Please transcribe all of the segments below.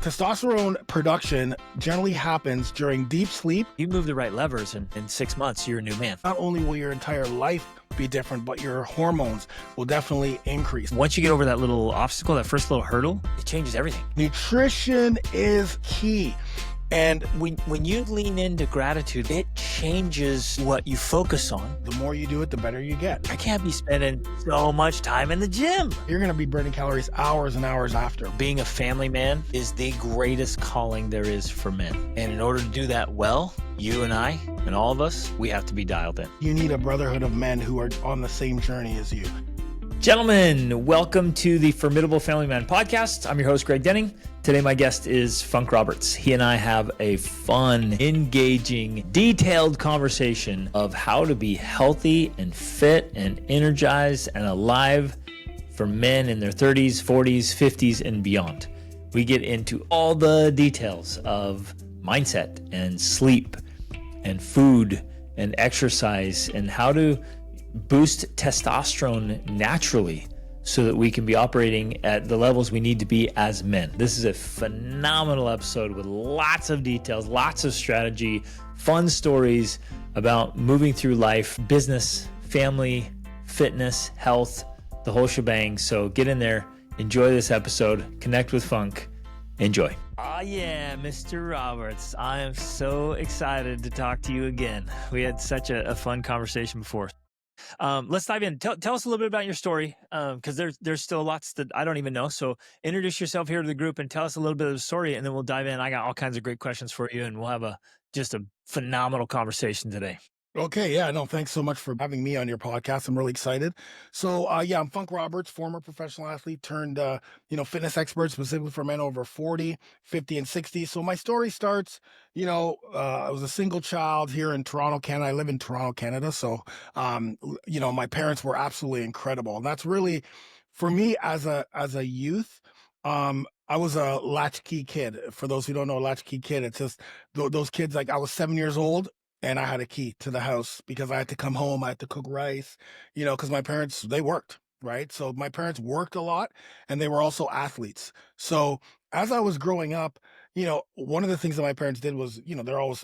Testosterone production generally happens during deep sleep. You move the right levers, and in 6 months, you're a new man. Not only will your entire life be different, but your hormones will definitely increase. Once you get over that little obstacle, that first little hurdle, it changes everything. Nutrition is key. And when you lean into gratitude, it changes what you focus on. The more you do it, the better you get. I can't be spending so much time in the gym. You're going to be burning calories hours and hours after. Being a family man is the greatest calling there is for men. And in order to do that well, you and I and all of us, we have to be dialed in. You need a brotherhood of men who are on the same journey as you. Gentlemen, welcome to the Formidable Family Man podcast. I'm your host, Greg Denning. Today, my guest is Funk Roberts. He and I have a fun, engaging, detailed conversation of how to be healthy and fit and energized and alive for men in their 30s, 40s, 50s, and beyond. We get into all the details of mindset and sleep and food and exercise and how to boost testosterone naturally so that we can be operating at the levels we need to be as men. This is a phenomenal episode with lots of details, lots of strategy, fun stories about moving through life, business, family, fitness, health, the whole shebang. So get in there, enjoy this episode, connect with Funk, enjoy. Oh yeah, Mr. Roberts, I am so excited to talk to you again. We had such a fun conversation before. Let's dive in. Tell us a little bit about your story, because there's still lots that I don't even know. So introduce yourself here to the group and tell us a little bit of the story, and then we'll dive in. I got all kinds of great questions for you, and we'll have just a phenomenal conversation today. Okay, yeah, no, thanks so much for having me on your podcast. I'm really excited. So, I'm Funk Roberts, former professional athlete turned, fitness expert specifically for men over 40, 50, and 60. So my story starts, I was a single child here in Toronto, Canada. I live in Toronto, Canada. So, my parents were absolutely incredible. And that's really, for me as a youth, I was a latchkey kid. For those who don't know, a latchkey kid, it's just those kids, like I was 7 years old. And I had a key to the house because I had to come home. I had to cook rice, because my parents, they worked, right? So my parents worked a lot and they were also athletes. So as I was growing up, one of the things that my parents did was, they're always,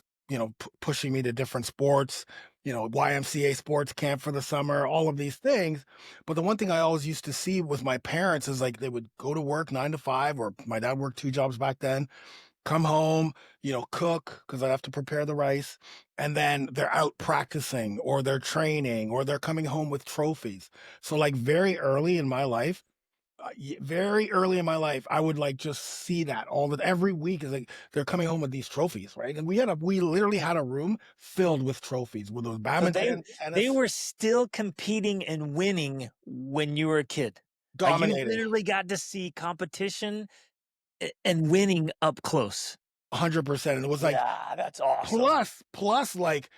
pushing me to different sports, YMCA sports camp for the summer, all of these things. But the one thing I always used to see with my parents is like they would go to work 9 to 5, or my dad worked 2 jobs back then. Come home, cook because I'd have to prepare the rice. And then they're out practicing or they're training or they're coming home with trophies. So like very early in my life, I would like just see that every week is like they're coming home with these trophies, right? And we literally had a room filled with trophies with those badminton. So they were still competing and winning when you were a kid. Dominating. Like you literally got to see competition and winning up close. 100%. And it was like, yeah, that's awesome. Plus like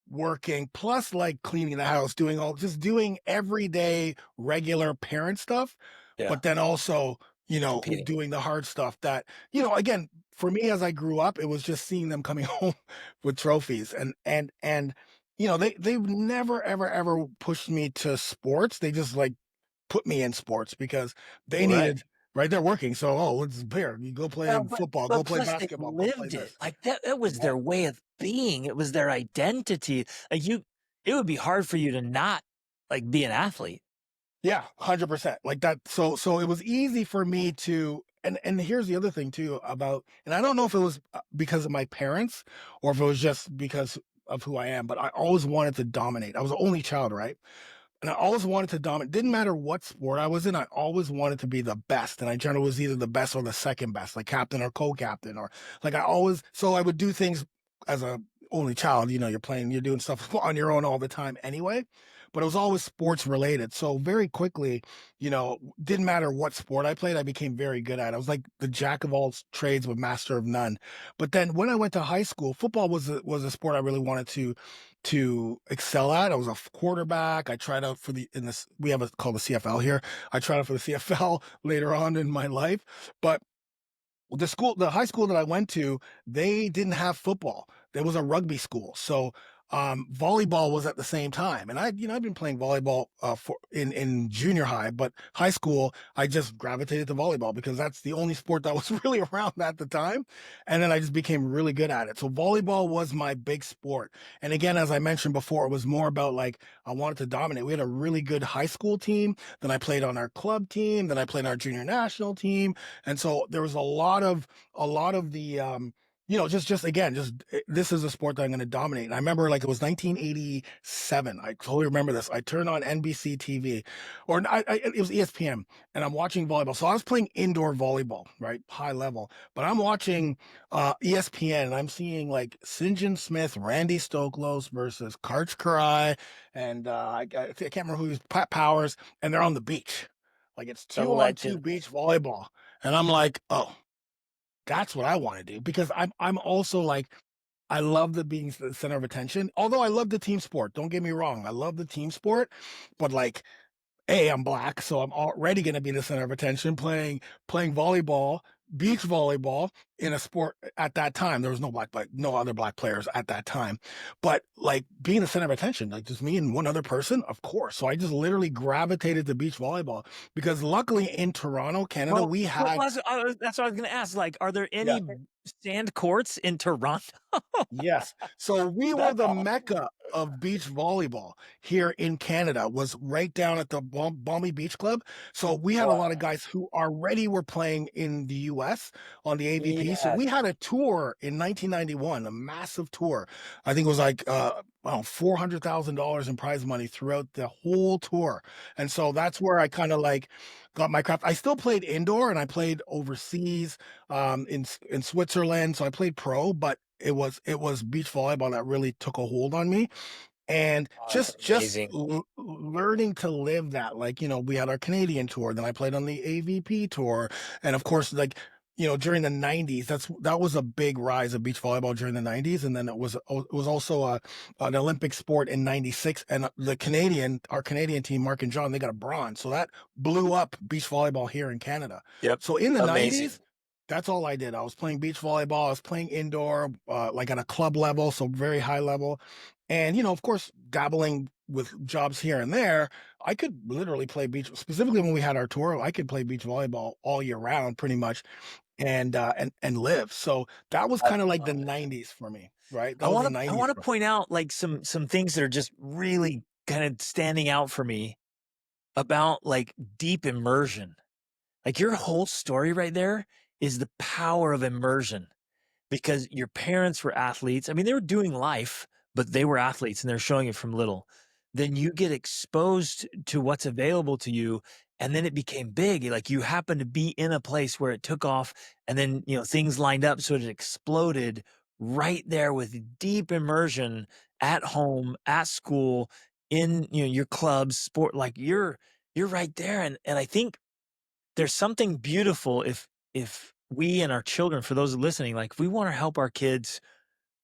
working, plus like cleaning the house, doing everyday regular parent stuff. Yeah. But then also, competing. Doing the hard stuff that, again, for me, as I grew up, it was just seeing them coming home with trophies and they've never, ever pushed me to sports. They just like put me in sports because they needed. Right, they're working. So, it's here. You go play football, go play basketball. They lived it. Like that was their way of being. It was their identity. Like it would be hard for you to not like be an athlete. Yeah, 100%. Like that. So it was easy for me to. And here's the other thing too about. And I don't know if it was because of my parents or if it was just because of who I am. But I always wanted to dominate. I was the only child, right? And I always wanted to dominate. Didn't matter what sport I was in. I always wanted to be the best. And I generally was either the best or the second best, like captain or co-captain, or like so I would do things as a only child, you're doing stuff on your own all the time anyway, but it was always sports related. So very quickly, didn't matter what sport I played, I became very good at it. I was like the jack of all trades, but master of none. But then when I went to high school, football was a sport I really wanted to excel at. I was a quarterback. I tried out we have called the CFL here. I tried out for the CFL later on in my life, but the high school that I went to, they didn't have football. There was a rugby school. So volleyball was at the same time. And I've been playing volleyball in junior high, but high school, I just gravitated to volleyball because that's the only sport that was really around at the time. And then I just became really good at it. So volleyball was my big sport. And again, as I mentioned before, it was more about like, I wanted to dominate. We had a really good high school team. Then I played on our club team. Then I played on our junior national team. And so there was a lot of the, just again, this is a sport that I'm going to dominate. And I remember like it was 1987. I totally remember this. I turned on NBC TV, it was ESPN, and I'm watching volleyball. So I was playing indoor volleyball, right, high level. But I'm watching ESPN, and I'm seeing like St. John Smith, Randy Stoklos versus Karch Karai, and I can't remember who he was, Pat Powers, and they're on the beach. Like it's The 2-on-2 legend. beach volleyball, and I'm like, oh. That's what I wanna do because I'm also like, I love the being the center of attention, although I love the team sport, don't get me wrong, I love the team sport, but, like, A, I'm black, so I'm already gonna be the center of attention playing volleyball, beach volleyball in a sport at that time. There was no other black players at that time. But, like, being the center of attention, like, just me and one other person, of course. So I just literally gravitated to beach volleyball because luckily in Toronto, Canada, Well, we had that's what I was going to ask. Like, are there yeah. any sand courts in Toronto? Yes. So we were That's the awesome. mecca of beach volleyball here in Canada, was right down at the Balmy Beach Club. So we had a lot of Wow. guys who already were playing in the US on the AVP. So we Yes. had a tour in 1991, a massive tour. I think it was like $400,000 in prize money throughout the whole tour. And so that's where I kind of like got my craft. I still played indoor and I played overseas in Switzerland. So I played pro, but it was beach volleyball that really took a hold on me, and Oh, that's just amazing. learning to live that. Like, we had our Canadian tour, then I played on the AVP tour, and of course, like, during the 90s, that was a big rise of beach volleyball during the 90s, and then it was also an Olympic sport in 96, and our Canadian team, Mark and John, they got a bronze, so that blew up beach volleyball here in Canada. Yep. So in the 90s, Amazing. that's all I did. I was playing beach volleyball. I was playing indoor, like at a club level, so very high level. And, of course, dabbling with jobs here and there, I could literally play beach, specifically when we had our tour, I could play beach volleyball all year round pretty much and live. So that was I kind of like the love it. 90s for me, right? I That was the want to I 90s want for to point out like some things that are just really kind of standing out for me about like deep immersion. Like your whole story right there is the power of immersion because your parents were athletes. I mean, they were doing life, but they were athletes and they're showing it from little. Then you get exposed to what's available to you. And then it became big. Like you happened to be in a place where it took off and then, things lined up. So it exploded right there with deep immersion at home, at school, in, your clubs, sport, like you're right there. And I think there's something beautiful if we and our children, for those listening, like if we want to help our kids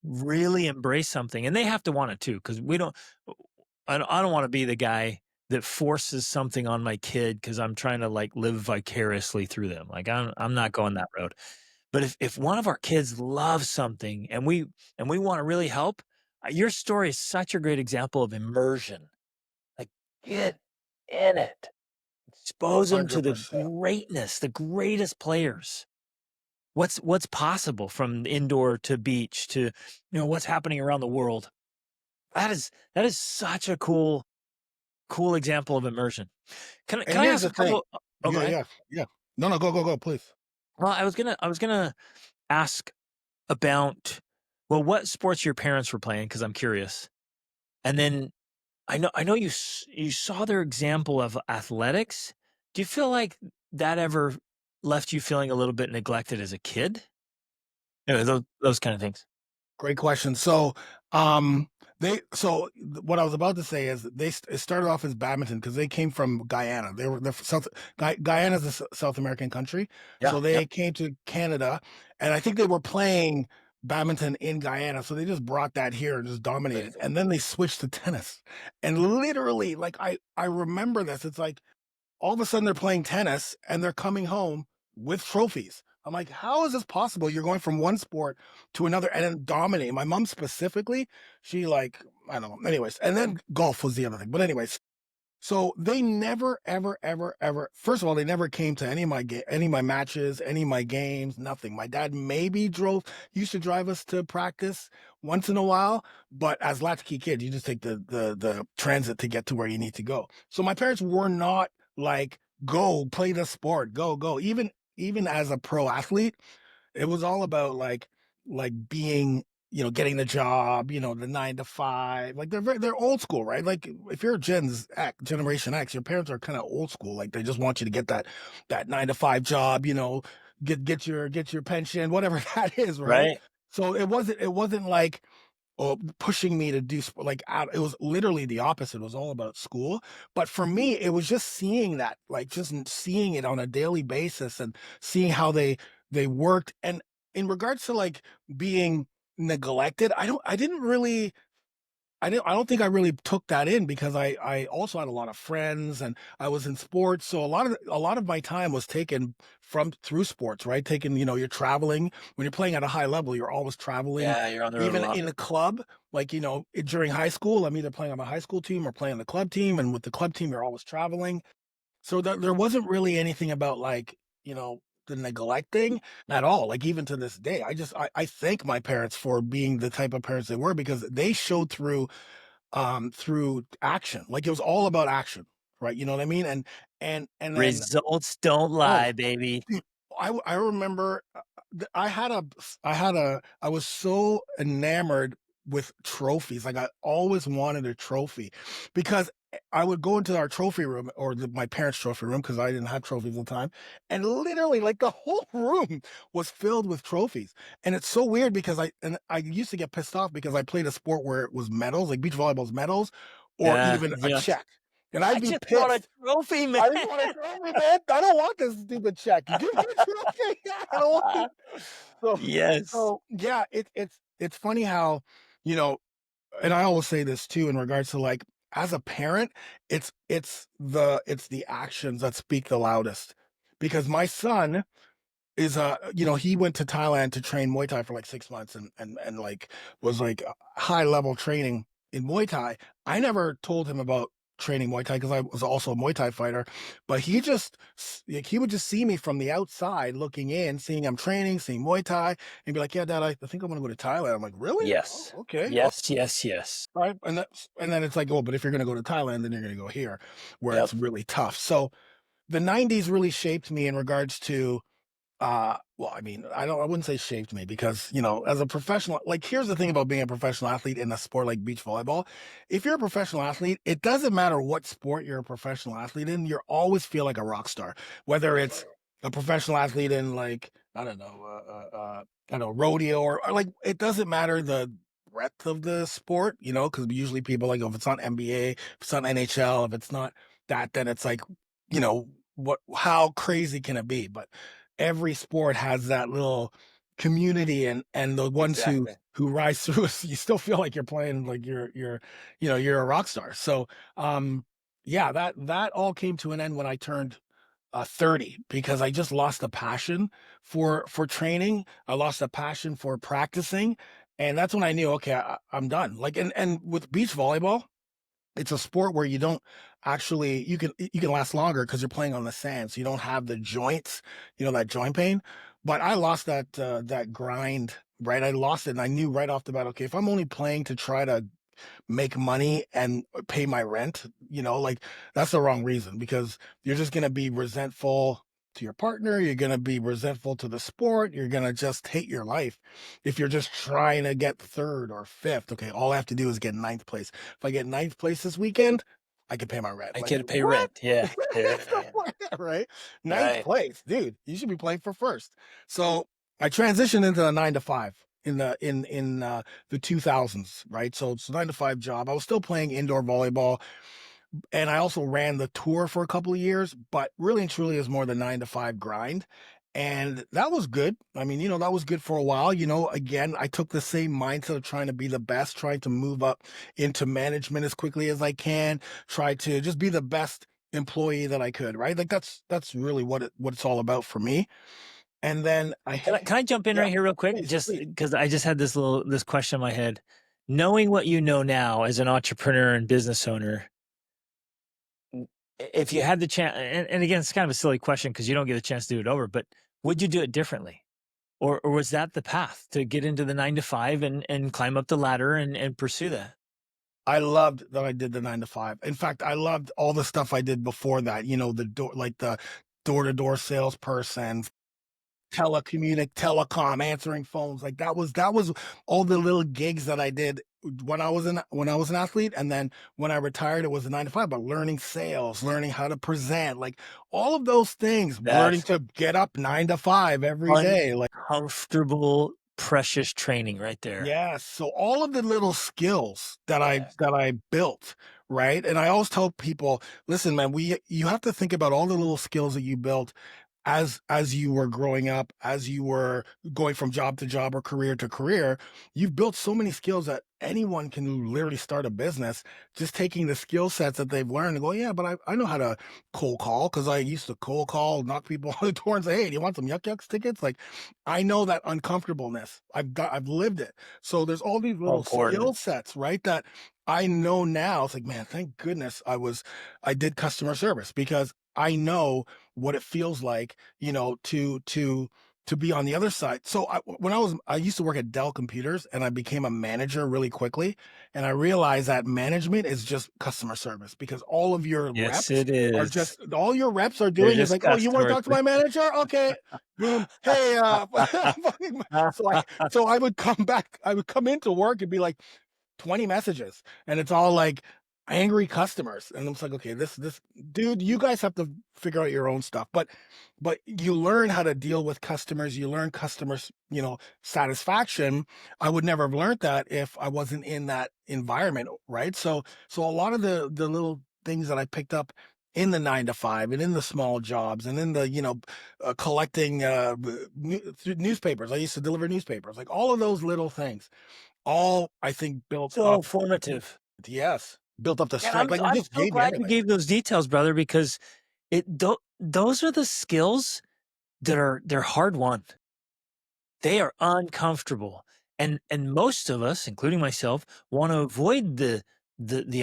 really embrace something, and they have to want it too, because we don't. I don't want to be the guy that forces something on my kid because I'm trying to like live vicariously through them. Like I'm not going that road. But if one of our kids loves something and we want to really help, your story is such a great example of immersion. Like get in it. Expose them to the 100%. greatness, the greatest players. What's possible from indoor to beach to, what's happening around the world. That is such a cool example of immersion. Can And I here's ask the a thing. couple go Yeah, ahead. yeah, yeah. No, no, go, please. Well, I was gonna ask about, well, what sports your parents were playing because 'cause I'm curious. And then I know you saw their example of athletics. Do you feel like that ever left you feeling a little bit neglected as a kid? Those kind of things. Great question. So, what I was about to say is it started off as badminton because they came from Guyana. They're Guyana is a South American country, Yeah, so yep. they came to Canada, and I think they were playing badminton in Guyana, so they just brought that here and just dominated. Amazing. And then they switched to tennis, and literally, like I remember this. It's like all of a sudden they're playing tennis and they're coming home with trophies. I'm like, how is this possible? You're going from one sport to another and then dominating. My mom specifically, she like I don't know. Anyways, and then golf was the other thing. But anyways, so they never, ever, ever, ever. First of all, they never came to any of my matches, any of my games, nothing. My dad maybe used to drive us to practice once in a while, but as latchkey kids, you just take the transit to get to where you need to go. So my parents were not like, go play the sport, go go. Even as a pro athlete, it was all about like being, getting the job, the 9 to 5. Like they're old school, right? Like if you're Generation X, your parents are kind of old school. Like they just want you to get that 9 to 5 job, get your pension, whatever that is, right? Right. So it wasn't like, pushing me to do like it was literally the opposite. It was all about school. But for me, it was just seeing that, like just seeing it on a daily basis and seeing how they worked. And in regards to like being neglected, I don't think I really took that in because I also had a lot of friends and I was in sports. So a lot of my time was taken through sports, right? Taken, you're traveling when you're playing at a high level, you're always traveling, Yeah, you're on the road a even lot. in a club, like, during high school, I'm either playing on my high school team or playing on the club team. And with the club team, you're always traveling. So that there wasn't really anything about like, the neglecting at all. Like even to this day, I thank my parents for being the type of parents they were because they showed through action. Like it was all about action, right? You know what I mean? And then, Results don't oh, lie, baby. dude, I remember, I was so enamored with trophies. Like I always wanted a trophy because I would go into our trophy room or my parents' trophy room because I didn't have trophies at the time, and literally like the whole room was filled with trophies. And it's so weird because I used to get pissed off because I played a sport where it was medals, like beach volleyball's medals, or Yeah, even a yeah. check, and I'd I be just want a pissed. trophy, man. I just want a trophy, man. I don't want this stupid check. Give me a trophy. I don't want it. So, Yes. so yeah, it's funny how, you know, and I always say this too in regards to like as a parent, it's the actions that speak the loudest. Because my son is he went to Thailand to train Muay Thai for like 6 months and like was like high level training in Muay Thai. I never told him about training Muay Thai because I was also a Muay Thai fighter, but like he would just see me from the outside looking in, seeing I'm training, seeing Muay Thai, and be like, "Yeah, Dad, I think I'm gonna go to Thailand." I'm like, "Really? Oh, Yes. okay, oh, Yes, yes, yes. all right." And then it's like, "Oh, but if you're gonna go to Thailand, then you're gonna go here, where Yep. it's really tough." So the '90s really shaped me in regards to well, I mean, I wouldn't say shaped me because, as a professional, like here's the thing about being a professional athlete in a sport like beach volleyball. If you're a professional athlete, it doesn't matter what sport you're a professional athlete in, you always feel like a rock star. Whether it's a professional athlete in like, I don't know, rodeo or like it doesn't matter the breadth of the sport, because usually people like, oh, if it's not NBA, if it's not NHL, if it's not that, then it's like, how crazy can it be? But every sport has that little community, and the ones who Exactly. who rise through it, you still feel like you're playing like you're a rock star. So yeah, that all came to an end when I turned 30 because I just lost the passion for training. I lost the passion for practicing, and that's when I knew, okay, I'm done. Like and with beach volleyball, it's a sport where you don't actually you can last longer because you're playing on the sand, so you don't have the joints, that joint pain. But I lost that grind, right? I lost it, and I knew right off the bat, okay, if I'm only playing to try to make money and pay my rent, like that's the wrong reason because you're just going to be resentful to your partner. You're going to be resentful to the sport. You're going to just hate your life if you're just trying to get third or fifth. Okay, all I have to do is get ninth place. If I get ninth place this weekend, I can pay my rent. I Like, get to pay what? rent. Yeah. Yeah. Stuff like that, right? Ninth Right. place, dude. You should be playing for first. So I transitioned into a 9 to 5 in the 2000s, right? So it's a 9 to 5 job. I was still playing indoor volleyball, and I also ran the tour for a couple of years, but really and truly is more the 9 to 5 grind. And that was good. I mean, that was good for a while. Again, I took the same mindset of trying to be the best, trying to move up into management as quickly as I can, try to just be the best employee that I could, right? Like that's really what it's all about for me. And then Can I jump in yeah, right here real quick? please, Just please. because I just had this question in my head. knowing what you know now as an entrepreneur and business owner, if you had the chance, and again, it's kind of a silly question because you don't get a chance to do it over, but would you do it differently? Or was that the path to get into the 9 to 5 and climb up the ladder and pursue that? I loved that I did the 9 to 5. In fact, I loved all the stuff I did before that. The door, like the door-to-door salesperson, telecom, answering phones. Like that was all the little gigs that I did when I was an athlete, and then when I retired, it was a 9 to 5. But learning sales, learning how to present, like all of those things, learning That's to get up 9 to 5 every day, like. uncomfortable, precious training right there. Yes, so all of the little skills that I Yes. that I built, right? And I always tell people, listen, man, you have to think about all the little skills that you built as you were growing up, as you were going from job to job or career to career. You've built so many skills that anyone can literally start a business just taking the skill sets that they've learned and go, yeah, but I know how to cold call because I used to cold call, knock people on the door and say, hey, do you want some yuck yucks tickets? Like, I know that uncomfortableness. I've lived it. So there's all these So little skill important. sets, right? That I know now. It's like, man, thank goodness I did customer service because I know what it feels like, to be on the other side. So I used to work at Dell Computers and I became a manager really quickly. And I realized that management is just customer service because Yes, it is. all your reps are They're doing is just like, oh, you want to customers. talk to my manager? Okay. Boom. Hey, so I would come into work and be like 20 messages and it's all like angry customers. And it's like, okay, this dude, you guys have to figure out your own stuff. But you learn how to deal with customers, you learn customers, satisfaction. I would never have learned that if I wasn't in that environment, right? So a lot of the little things that I picked up in the 9 to 5 and in the small jobs and in the collecting newspapers. I used to deliver newspapers, like all of those little things all I think built So up. formative. Yes, built up the And strength, like, it I'm just so gave me glad you everything. gave those details, brother, because those are the skills that they're hard won. They are uncomfortable. And most of us, including myself, want to avoid the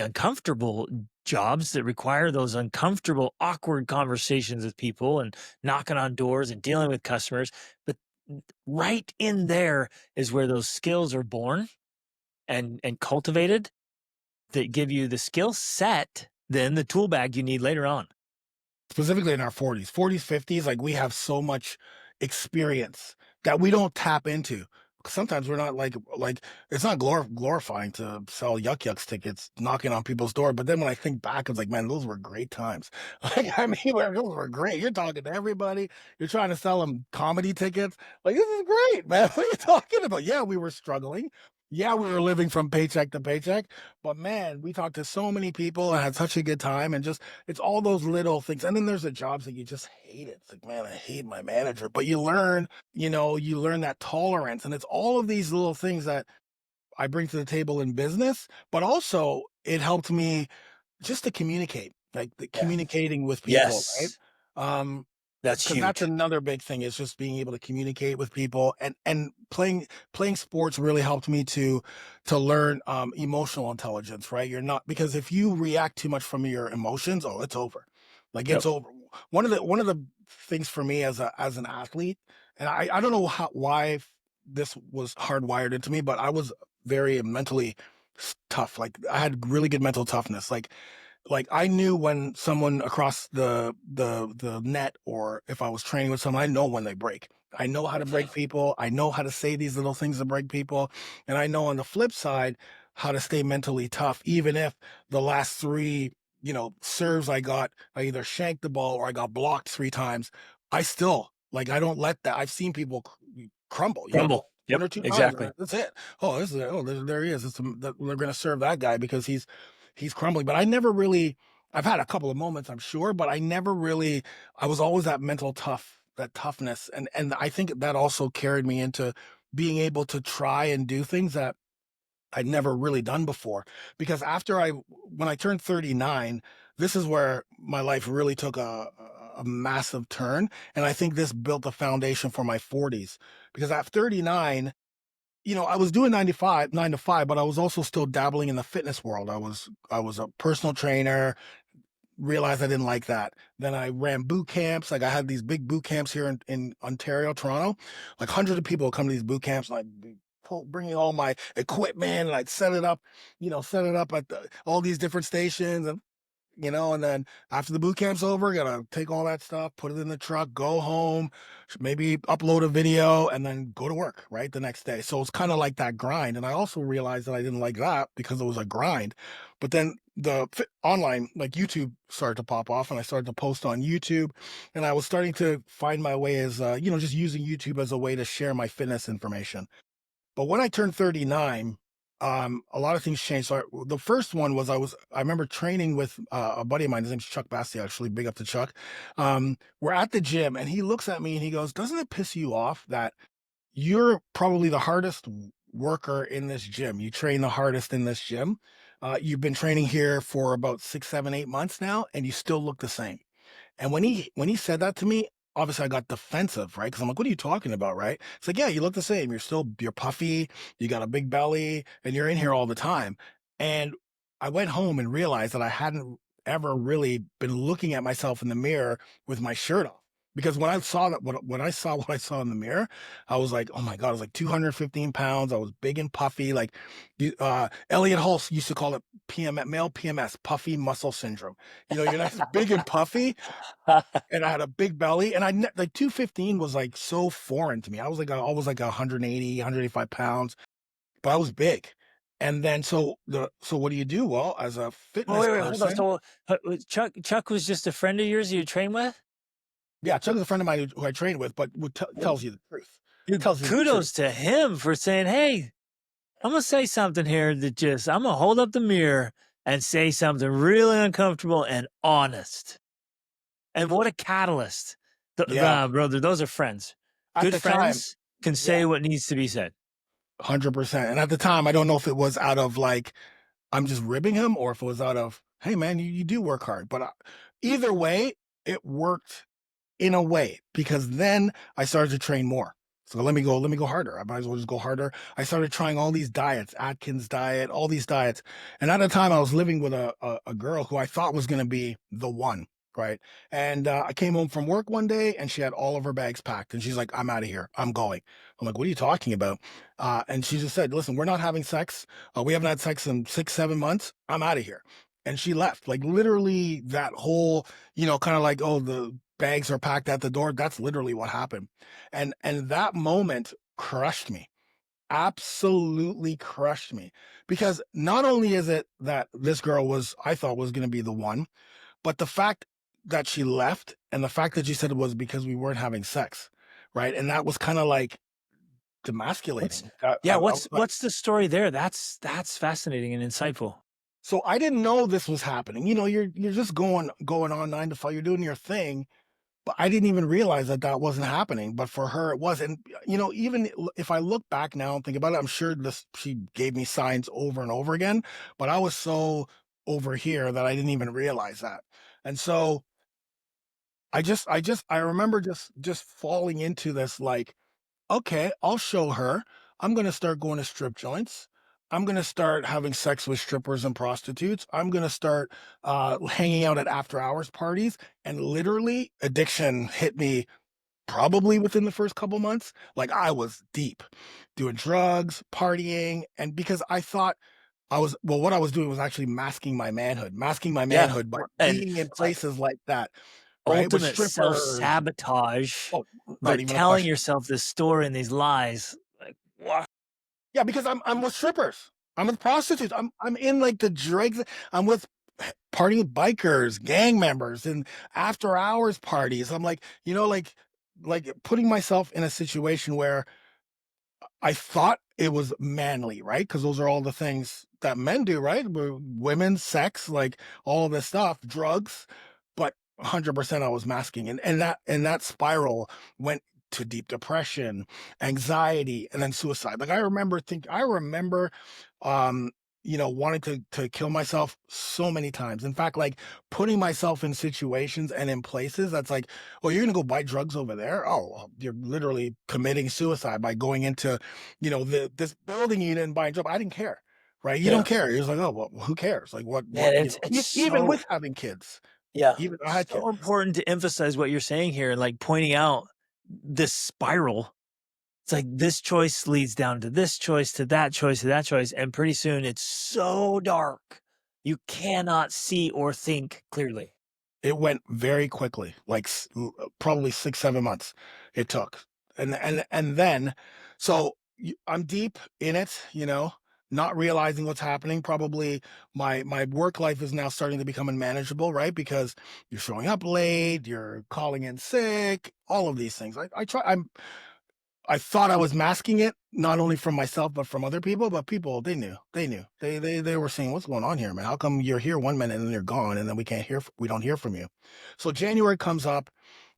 uncomfortable jobs that require those uncomfortable, awkward conversations with people and knocking on doors and dealing with customers. But right in there is where those skills are born and cultivated that give you the skill set, then the tool bag you need later on. Specifically in our 40s, 50s, like, we have so much experience that we don't tap into. Sometimes we're not like it's not glorifying to sell yuck yucks tickets, knocking on people's door. But then when I think back, it's like, man, those were great times. Like, I mean, those were great. You're talking to everybody. You're trying to sell them comedy tickets. Like, this is great, man. What are you talking about? Yeah, we were struggling. Yeah, we were living from paycheck to paycheck. But man, we talked to so many people and had such a good time. And just it's all those little things. And then there's the jobs that you just hate it. It's like, man, I hate my manager. But you learn that tolerance. And it's all of these little things that I bring to the table in business, but also it helped me just to communicate, like Yes. communicating with people, right? Yes. Um, That's because that's huge. another big thing is just being able to communicate with people and playing sports really helped me to learn emotional intelligence, right? You're not because if you react too much from your emotions, oh, it's over. Like Yep. it's over. One of the things for me as an athlete, and I don't know why this was hardwired into me, but I was very mentally tough. Like I had really good mental toughness. Like I knew when someone across the net or if I was training with someone, I know when they break. I know how to break people. I know how to say these little things to break people. And I know on the flip side how to stay mentally tough, even if the last three, serves I got, I either shanked the ball or I got blocked 3 times. I still like I don't let that. I've seen people crumble, Crumble. one Yep. or two times. Exactly. That's it. Oh, there he is. They're going to serve that guy because he's crumbling. But I never really. I've had a couple of moments, I'm sure, but I never really. I was always that that toughness, and I think that also carried me into being able to try and do things that I'd never really done before. Because when I turned 39, this is where my life really took a massive turn, and I think this built the foundation for my 40s. Because at 39 I was doing 9 to 5, but I was also still dabbling in the fitness world. I was a personal trainer, realized I didn't like that. Then I ran boot camps. Like I had these big boot camps here in Ontario, Toronto. Like hundreds of people would come to these boot camps, like bringing all my equipment, and I'd set it up at all these different stations, and then after the boot camp's over, gotta take all that stuff, put it in the truck, go home, maybe upload a video, and then go to work, right, the next day. So it's kind of like that grind. And I also realized that I didn't like that because it was a grind. But then online, like YouTube, started to pop off, and I started to post on YouTube, and I was starting to find my way as, just using YouTube as a way to share my fitness information. But when I turned 39, a lot of things changed. So the first one was I remember training with a buddy of mine. His name's Chuck Bassi, actually. Big up to Chuck. We're at the gym, and he looks at me and he goes, "Doesn't it piss you off that you're probably the hardest worker in this gym? You train the hardest in this gym. You've been training here for about 6, 7, 8 months now, and you still look the same." And when he said that to me, obviously I got defensive, right? Because I'm like, "What are you talking about?" Right? It's like, "Yeah, you look the same. You're puffy, you got a big belly, and you're in here all the time." And I went home and realized that I hadn't ever really been looking at myself in the mirror with my shirt off. Because when I saw that, when I saw what I saw in the mirror, I was like, "Oh my God!" I was like 215 pounds. I was big and puffy. Like, Elliot Hulse used to call it male PMS, puffy muscle syndrome. You're nice, big and puffy, and I had a big belly, and like 215 was like so foreign to me. I was like always like 180, 185 pounds, but I was big. And then so what do you do? Well, as a Oh, fitness wait, hold on. person, So Chuck was just a friend of yours you train with? yeah, Chuck is a friend of mine who I trained with, but tells you the truth. Dude, Tells you the truth. kudos to him for saying, "Hey, I'm gonna say something here that just I'm gonna hold up the mirror and say something really uncomfortable and honest." And what a catalyst. Yeah, Brother, those are friends. at Good the time, friends can yeah, say what needs to be said. 100%. And at the time, I don't know if it was out of like I'm just ribbing him, or if it was out of, "Hey man, you do work hard." But either way, it worked in a way, because then I started to train more. So let me go harder. I might as well just go harder. I started trying all these diets, Atkins diet, all these diets. And at the time I was living with a girl who I thought was going to be the one. Right. And I came home from work one day, and she had all of her bags packed, and she's like, "I'm out of here. I'm going." I'm like, "What are you talking about?" And she just said, "Listen, we're not having sex. We haven't had sex in 6, 7 months. I'm out of here." And she left. Like literally that whole, kind of like, "Oh, the bags are packed at the door." That's literally what happened. And that moment crushed me. Absolutely crushed me. Because not only is it that this girl I thought was going to be the one, but the fact that she left, and the fact that she said it was because we weren't having sex, right? And that was kind of like What's demasculating. yeah, I was like, what's the story there? That's fascinating and insightful. so I didn't know this was happening. You're just going on 9 to 5. You're doing your thing. But I didn't even realize that that wasn't happening, but for her, it was. And, even if I look back now and think about it, I'm sure she gave me signs over and over again, but I was so over here that I didn't even realize that. And so I remember just falling into this, like, "Okay, I'll show her. I'm going to start going to strip joints. I'm going to start having sex with strippers and prostitutes. I'm going to start hanging out at after hours parties." And literally, addiction hit me probably within the first couple months. Like I was deep doing drugs, partying. And because I thought what I was doing was actually masking my Yeah. manhood by And being in like places like that, right? With ultimate strippers. self-sabotage, Oh, not but even a telling question. yourself this story and these lies. Like, wow. Yeah, because I'm with strippers. I'm with prostitutes. I'm in like the dregs. I'm with partying bikers, gang members, and after hours parties. I'm like, like putting myself in a situation where I thought it was manly, right? Because those are all the things that men do, right? Women, sex, like all of this stuff, drugs. But 100% I was masking, and that spiral went to deep depression, anxiety, and then suicide. Like I remember, um, wanting to kill myself so many times. In fact, like putting myself in situations and in places that's like, oh, you're gonna go buy drugs over there. Oh, well, you're literally committing suicide by going into, this building you didn't buy a drug. I didn't care, right? You don't Yeah. care. You're just like, oh, well, who cares? Like Man, it's even so with having kids, yeah, even I had kids. so important to emphasize what you're saying here and like pointing out this spiral. It's like this choice leads down to this choice, to that choice, to that choice. And pretty soon it's so dark. You cannot see or think clearly. It went very quickly, like probably 6, 7 months it took. And then, so I'm deep in it, not realizing what's happening. Probably my work life is now starting to become unmanageable, right? Because you're showing up late, you're calling in sick, all of these things. I thought I was masking it, not only from myself but from other people. But people, they knew. They were saying, "What's going on here, man? How come you're here one minute and then you're gone, and then we don't hear from you?" So January comes up.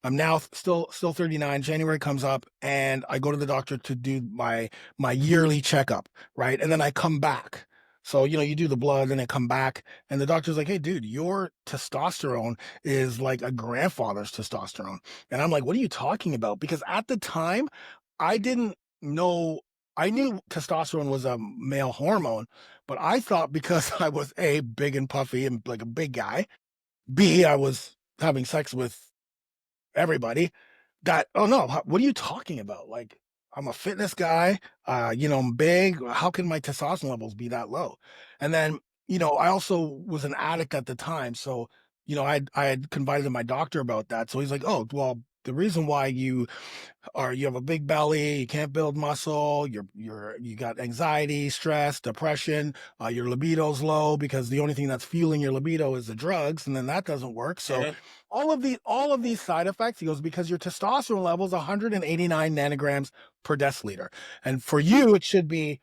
I'm now still 39. January comes up, and I go to the doctor to do my yearly checkup, right? And then I come back. So you do the blood, and I come back, and the doctor's like, "Hey, dude, your testosterone is like a grandfather's testosterone." And I'm like, "What are you talking about?" Because at the time, I didn't know. I knew testosterone was a male hormone, but I thought because I was A, big and puffy and like a big guy, B, I was having sex with everybody, that, oh no, what are you talking about? Like, I'm a fitness guy, I'm big. How can my testosterone levels be that low? And then, I also was an addict at the time. So, I had confided to my doctor about that. So he's like, oh, well, the reason why or you have a big belly, you can't build muscle, you got anxiety, stress, depression, your libido's low because the only thing that's fueling your libido is the drugs, and then that doesn't work. So Mhm. all of these side effects, he goes, because your testosterone level is 189 nanograms per deciliter. And for you, it should be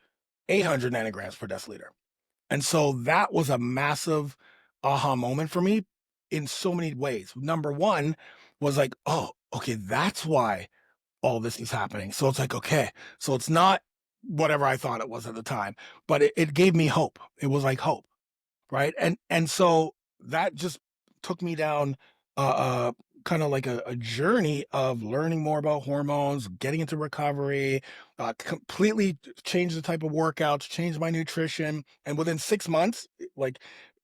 800 nanograms per deciliter. And so that was a massive aha moment for me in so many ways. Number one was like, oh, okay, that's why all this is happening. So it's like, okay, so it's not whatever I thought it was at the time, but it gave me hope. It was like hope, right? And so that just took me down uh kind of like a journey of learning more about hormones, getting into recovery, completely changed the type of workouts, changed my nutrition. And within 6 months, like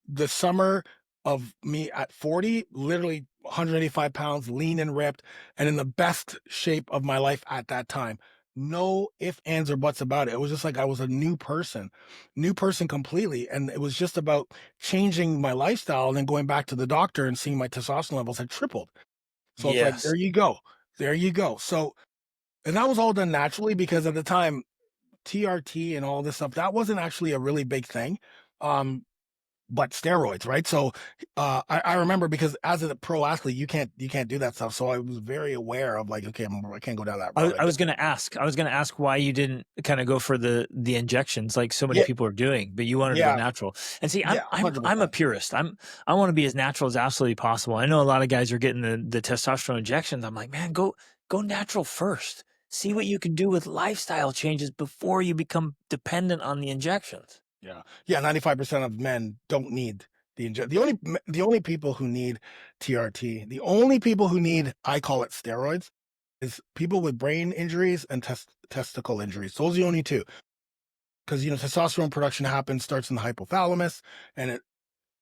the summer of me at 40, literally 185 pounds, lean and ripped, and in the best shape of my life at that time. No ifs, ands, or buts about it. It was just like I was a new person completely. And it was just about changing my lifestyle and then going back to the doctor and seeing my testosterone levels had tripled. So it's like, Yes. there you go. There you go. So, and that was all done naturally because at the time, TRT and all this stuff, that wasn't actually a really big thing. Um, but steroids, right? So I remember because as a pro athlete, you can't do that stuff. So I was very aware of like, okay, I can't go down that road. I was going to ask. I was going to ask why you didn't kind of go for the injections like so many Yeah, people are doing, but you wanted to go yeah, natural. And see, yeah, hundred I'm a percent. purist. I want to be as natural as absolutely possible. I know a lot of guys are getting the testosterone injections. I'm like, man, go natural first. See what you can do with lifestyle changes before you become dependent on the injections. Yeah, yeah. 95% of men don't need the injection. The only people who need TRT, the only people who need, I call it steroids, is people with brain injuries and testicle injuries. Those are the only two. Because testosterone production starts in the hypothalamus, and it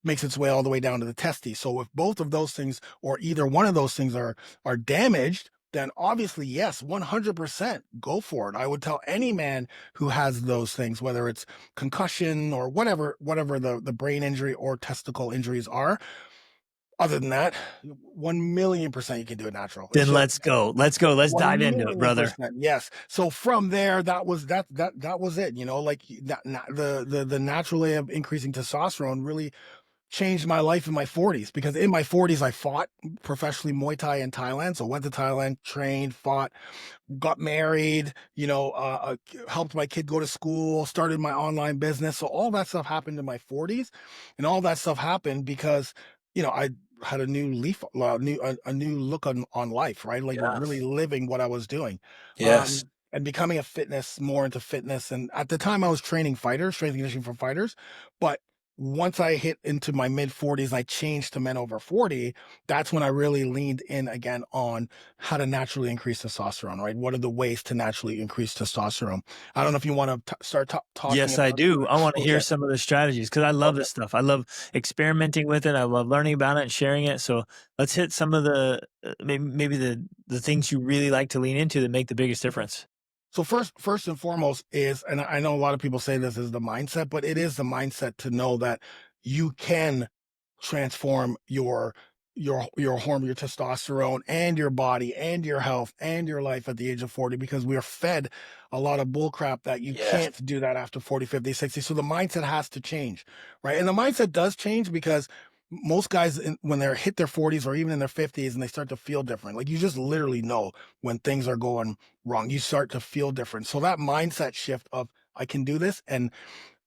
makes its way all the way down to the testes. So if both of those things or either one of those things are damaged, then obviously yes, 100% go for it. I would tell any man who has those things, whether it's concussion or whatever the brain injury or testicle injuries are. Other than that, 1,000,000% you can do it natural. It's Then just let's go. Let's go. Let's one dive into it, million brother. percent, yes. So from there, that was it. Like the natural way of increasing testosterone really changed my life in my 40s, because in my 40s I fought professionally Muay Thai in Thailand. So went to Thailand, trained, fought, got married, helped my kid go to school, started my online business. So all that stuff happened in my 40s, and all that stuff happened because I had a new leaf, a new look on life, right? Like really Yes. living what I was doing. Yes. and becoming more into fitness. And at the time I was training fighters, strength and conditioning for fighters. But once I hit into my mid 40s, I changed to men over 40. That's when I really leaned in again on how to naturally increase testosterone, right? What are the ways to naturally increase testosterone? I don't know if you want to start talking Yes, I about. do. I want to hear Okay. some of the strategies because I love Okay. this stuff. I love experimenting with it. I love learning about it and sharing it. So let's hit some of the maybe the things you really like to lean into that make the biggest difference. So first and foremost is, and I know a lot of people say this is the mindset, but it is the mindset to know that you can transform your hormone, your testosterone, and your body, and your health, and your life at the age of 40, because we are fed a lot of bull crap that you Yes. can't do that after 40, 50, 60. So the mindset has to change, right? And the mindset does change because most guys, when they're hit their 40s or even in their 50s and they start to feel different, like you just literally know when things are going wrong. You start to feel different. So that mindset shift of I can do this, and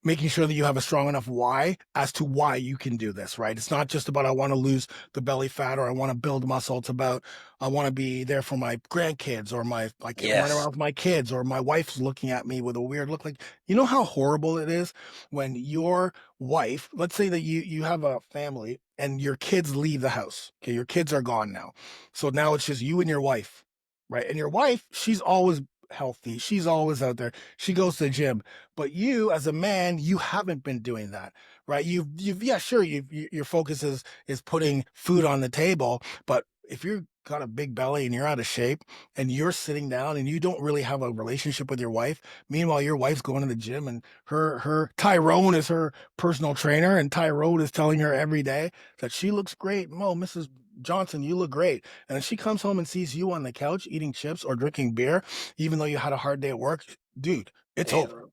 making sure that you have a strong enough why as to why you can do this, right? It's not just about I want to lose the belly fat or I want to build muscle. It's about I want to be there for my grandkids, or I can run Yes. around with my kids, or my wife's looking at me with a weird look. Like, you know how horrible it is when your wife, let's say that you have a family and your kids leave the house. Okay, your kids are gone now. So now it's just you and your wife, right? And your wife, she's always healthy. She's always out there. She goes to the gym. But you, as a man, you haven't been doing that, right? Yeah, sure. Your focus is putting food on the table, but if you've got a big belly and you're out of shape and you're sitting down and you don't really have a relationship with your wife, meanwhile your wife's going to the gym and her Tyrone is her personal trainer, and Tyrone is telling her every day that she looks great. Oh, Mrs. Johnson, you look great. And then she comes home and sees you on the couch eating chips or drinking beer, even though you had a hard day at work, dude, it's Man, over.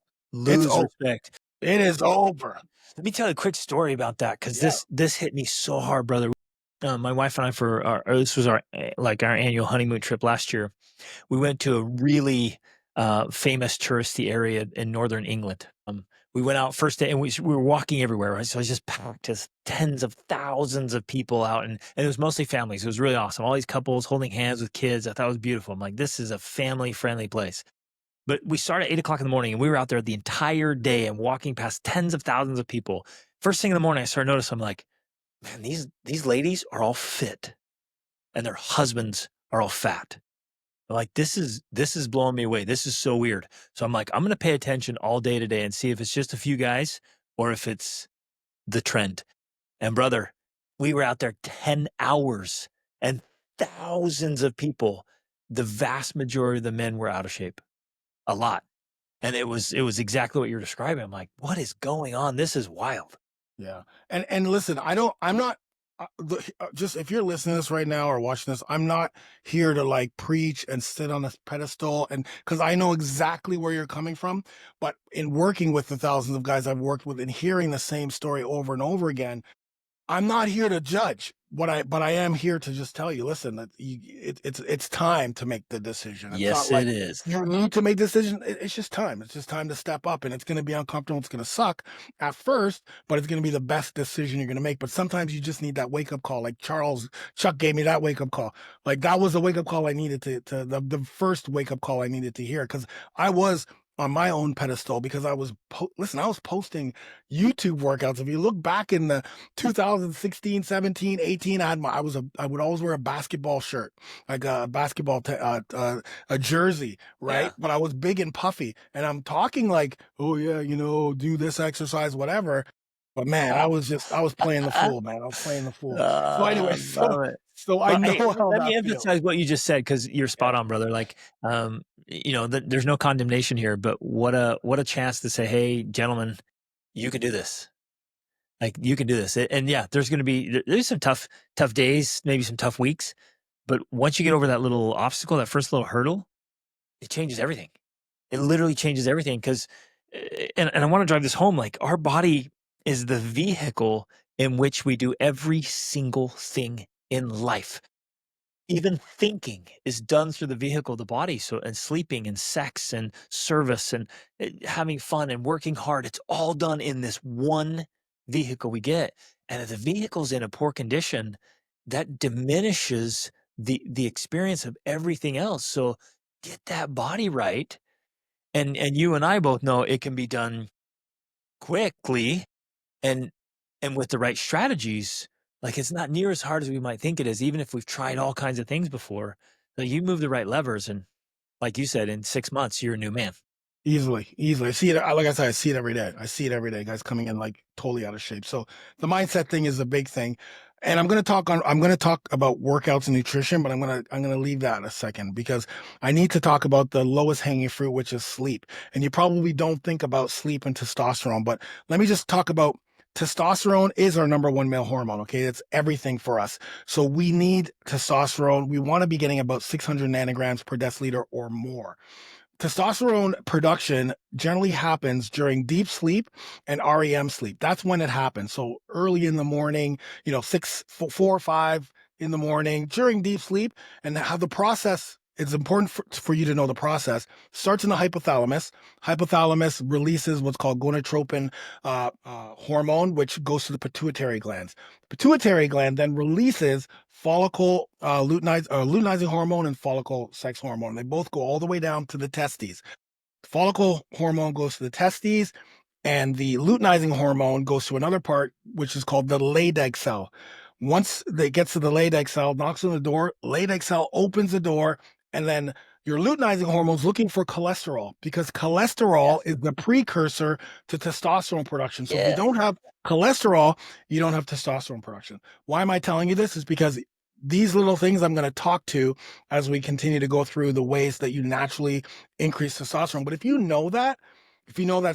It's lose over. respect. It is over. Let me tell you a quick story about that because Yeah. this hit me so hard, brother. My wife and I this was our like our annual honeymoon trip last year. We went to a really famous touristy area in northern England. We went out first day and we were walking everywhere, right? So it was just packed, just tens of thousands of people out, and it was mostly families. It was really awesome. All these couples holding hands with kids. I thought it was beautiful. I'm like, this is a family friendly place. But we started at 8 o'clock in the morning and we were out there the entire day and walking past tens of thousands of people. First thing in the morning, I started noticing, I'm like, man, these ladies are all fit and their husbands are all fat. I'm like, this is blowing me away. This is so weird. So I'm like, I'm going to pay attention all day today and see if it's just a few guys or if it's the trend. And brother, we were out there 10 hours and thousands of people. The vast majority of the men were out of shape, a lot. And it was exactly what you're describing. I'm like, what is going on? This is wild. Yeah. And listen, I'm not just if you're listening to this right now or watching this, I'm not here to like preach and sit on a pedestal, and because I know exactly where you're coming from. But in working with the thousands of guys I've worked with and hearing the same story over and over again, I'm not here to judge but I am here to just tell you, listen, that it's time to make the decision. It's not Yes, like it is. you need to make the decision. It's just time. It's just time to step up, and it's going to be uncomfortable. It's going to suck at first, but it's going to be the best decision you're going to make. But sometimes you just need that wake up call. Like Chuck gave me that wake up call. Like that was the wake up call I needed to the first wake up call I needed to hear, because I was on my own pedestal, because I was I was posting YouTube workouts. If you look back in the 2016, 17, 18, I would always wear a basketball shirt, like a a jersey, Yeah. right? But I was big and puffy, and I'm talking like, oh yeah, do this exercise, whatever. But man, I was playing the fool, man. I was playing the fool. So anyway, I love it. so I Well, hey, know how let me that feels. emphasize what you just said because you're Yeah. spot on, brother. Like, there's no condemnation here, but what a chance to say, hey, gentlemen, you can do this. Like, you can do this. And yeah, there's some tough days, maybe some tough weeks, but once you get over that little obstacle, that first little hurdle, it changes everything. It literally changes everything because, and I want to drive this home. Like, our body is the vehicle in which we do every single thing in life. Even thinking is done through the vehicle of the body. So, and sleeping and sex and service and having fun and working hard, it's all done in this one vehicle we get. And if the vehicle's in a poor condition, that diminishes the experience of everything else. So get that body right. And you and I both know it can be done quickly and with the right strategies. Like, it's not near as hard as we might think it is, even if we've tried all kinds of things before. Like, you move the right levers, and like you said, in 6 months, you're a new man. Easily, easily. I see it. Like I said, I see it every day. I see it every day. Guys coming in like totally out of shape. So the mindset thing is a big thing. And I'm going to talk about workouts and nutrition, but I'm going to leave that a second because I need to talk about the lowest hanging fruit, which is sleep. And you probably don't think about sleep and testosterone, but let me just talk about testosterone is our number one male hormone. Okay. It's everything for us. So we need testosterone. We want to be getting about 600 nanograms per deciliter or more. Testosterone production generally happens during deep sleep and REM sleep. That's when it happens. So early in the morning, 4 or 5 in the morning during deep sleep, and how the process. It's important for you to know the process. Starts in the hypothalamus. Hypothalamus releases what's called gonadotropin hormone, which goes to the pituitary glands. The pituitary gland then releases follicle luteinizing hormone and follicle sex hormone. They both go all the way down to the testes. Follicle hormone goes to the testes, and the luteinizing hormone goes to another part, which is called the Leydig cell. Once it gets to the Leydig cell, knocks on the door, Leydig cell opens the door, and then your luteinizing hormone is looking for cholesterol because cholesterol is the precursor to testosterone production. So if you don't have cholesterol, you don't have testosterone production. Why am I telling you this? Is because these little things I'm going to talk to as we continue to go through the ways that you naturally increase testosterone. But if you know that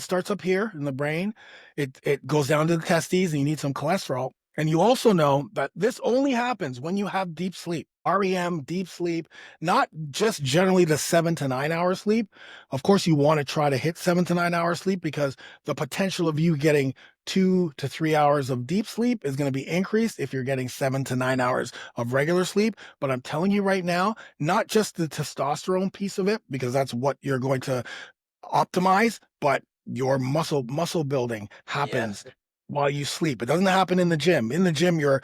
starts up here in the brain, it goes down to the testes, and you need some cholesterol. And you also know that this only happens when you have deep sleep, REM, deep sleep, not just generally the 7 to 9 hour sleep. Of course, you want to try to hit 7 to 9 hour sleep because the potential of you getting 2 to 3 hours of deep sleep is going to be increased if you're getting 7 to 9 hours of regular sleep. But I'm telling you right now, not just the testosterone piece of it, because that's what you're going to optimize, but your muscle building happens while you sleep. It doesn't happen in the gym. In the gym, you're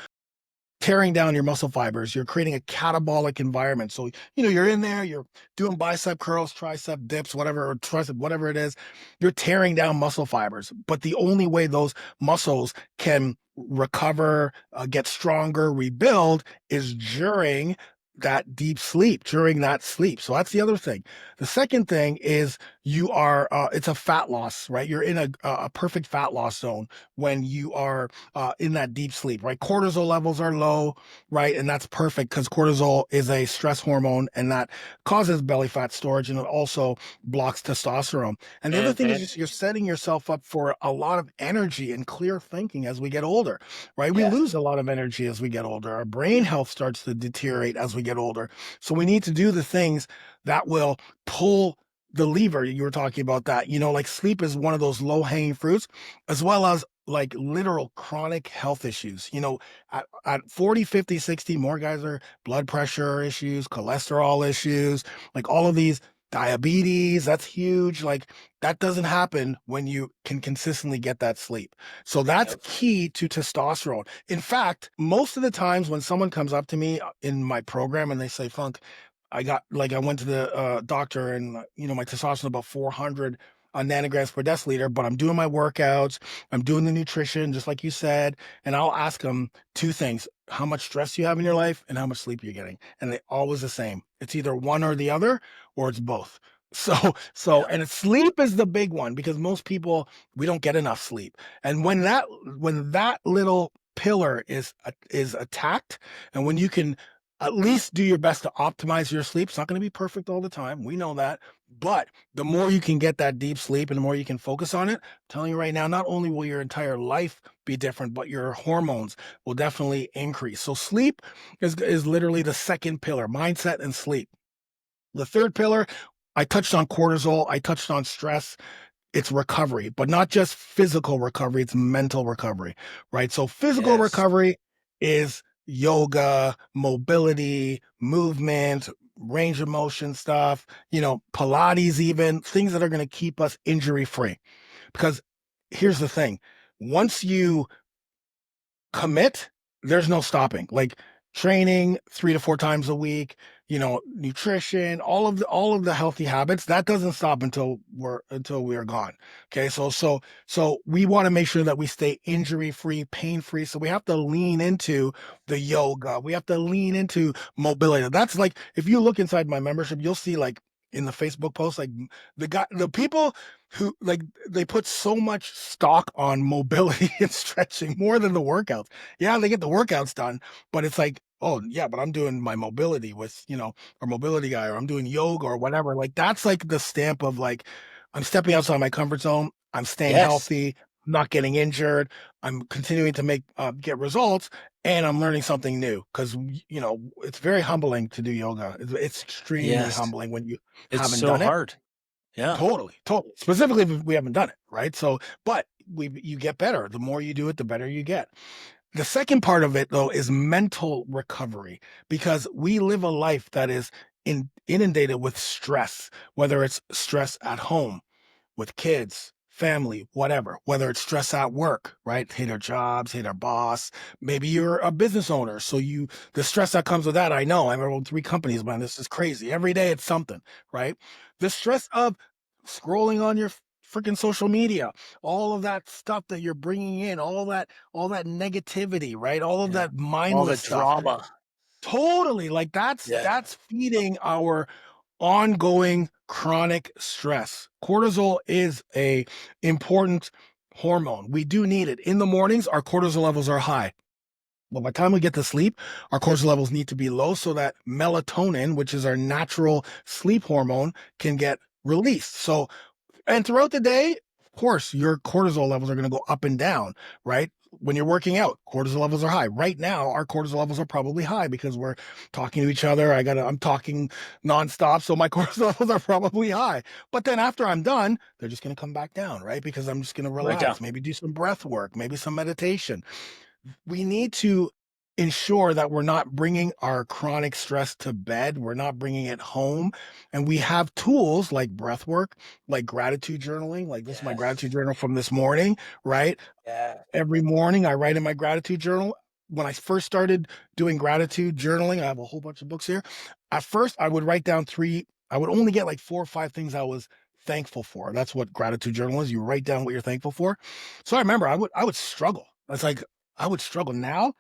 tearing down your muscle fibers. You're creating a catabolic environment. So, you're in there, you're doing bicep curls, tricep dips, whatever, or tricep, whatever it is. You're tearing down muscle fibers. But the only way those muscles can recover, get stronger, rebuild is during that deep sleep, during that sleep. So that's the other thing. The second thing is it's a fat loss, right? You're in a perfect fat loss zone when you are in that deep sleep, right? Cortisol levels are low, right? And that's perfect because cortisol is a stress hormone and that causes belly fat storage, and it also blocks testosterone. And the other thing is just you're setting yourself up for a lot of energy and clear thinking as we get older, right? We lose a lot of energy as we get older. Our brain health starts to deteriorate as we get older. So we need to do the things that will pull the lever. You were talking about that, like sleep is one of those low hanging fruits, as well as like literal chronic health issues. At 40, 50, 60, more guys are blood pressure issues, cholesterol issues, like all of these, diabetes. That's huge. Like that doesn't happen when you can consistently get that sleep. So that's key to testosterone. In fact, most of the times when someone comes up to me in my program and they say, Funk, I went to the doctor, and my testosterone about 400 nanograms per deciliter, but I'm doing my workouts, I'm doing the nutrition, just like you said, and I'll ask them two things: how much stress you have in your life and how much sleep you're getting, and they always the same. It's either one or the other, or it's both. And sleep is the big one because most people, we don't get enough sleep, and when that little pillar is attacked, and when you can at least do your best to optimize your sleep. It's not going to be perfect all the time. We know that. But the more you can get that deep sleep and the more you can focus on it, I'm telling you right now, not only will your entire life be different, but your hormones will definitely increase. So sleep is literally the second pillar: mindset and sleep. The third pillar, I touched on cortisol. I touched on stress. It's recovery, but not just physical recovery, it's mental recovery, right? So physical recovery is yoga, mobility, movement, range of motion stuff, Pilates, even things that are going to keep us injury free. Because here's the thing: once you commit, there's no stopping. Like training 3 to 4 times a week, nutrition, all of the healthy habits, that doesn't stop until we are gone. Okay. So we want to make sure that we stay injury free, pain free. So we have to lean into the yoga. We have to lean into mobility. That's like, if you look inside my membership, you'll see like in the Facebook post, like the people who like they put so much stock on mobility and stretching more than the workouts. Yeah, they get the workouts done, but it's like, oh yeah, but I'm doing my mobility with, or mobility guy, or I'm doing yoga or whatever. Like that's like the stamp of like, I'm stepping outside my comfort zone. I'm staying Yes. healthy. I'm not getting injured. I'm continuing to get results, and I'm learning something new because it's very humbling to do yoga. It's extremely Yes. humbling when you It's haven't so done it. hard. Yeah. Totally, totally. Specifically, if we haven't done it, right? So, but you get better. The more you do it, the better you get. The second part of it, though, is mental recovery because we live a life that is inundated with stress, whether it's stress at home, with kids, family, whatever, whether it's stress at work, right? Hate our jobs, hate our boss. Maybe you're a business owner. So the stress that comes with that, I know. I've owned 3 companies, man. This is crazy. Every day it's something, right? The stress of scrolling on your freaking social media, all of that stuff that you're bringing in, all that negativity, right? All of Yeah. that All the mindless stuff. drama. Totally. Like that's Yeah. that's feeding our ongoing chronic stress. Cortisol is a important hormone. We do need it. In the mornings, our cortisol levels are high. Well, by the time we get to sleep, our cortisol levels need to be low so that melatonin, which is our natural sleep hormone, can get released. So and throughout the day, of course, your cortisol levels are going to go up and down, right? When you're working out, cortisol levels are high. Right now, our cortisol levels are probably high because we're talking to each other. I'm talking nonstop, so my cortisol levels are probably high. But then after I'm done, they're just going to come back down, right? Because I'm just going to Right down. relax, maybe do some breath work, maybe some meditation. We need to ensure that we're not bringing our chronic stress to bed. We're not bringing it home. And we have tools like breath work, like gratitude journaling. Like this is my gratitude Yes. journal from this morning, right? Yeah. Every morning I write in my gratitude journal. When I first started doing gratitude journaling, I have a whole bunch of books here. At first, I would write down I would only get like 4 or 5 things I was thankful for. That's what gratitude journal is. You write down what you're thankful for. So I remember I would struggle. It's like I would struggle. Now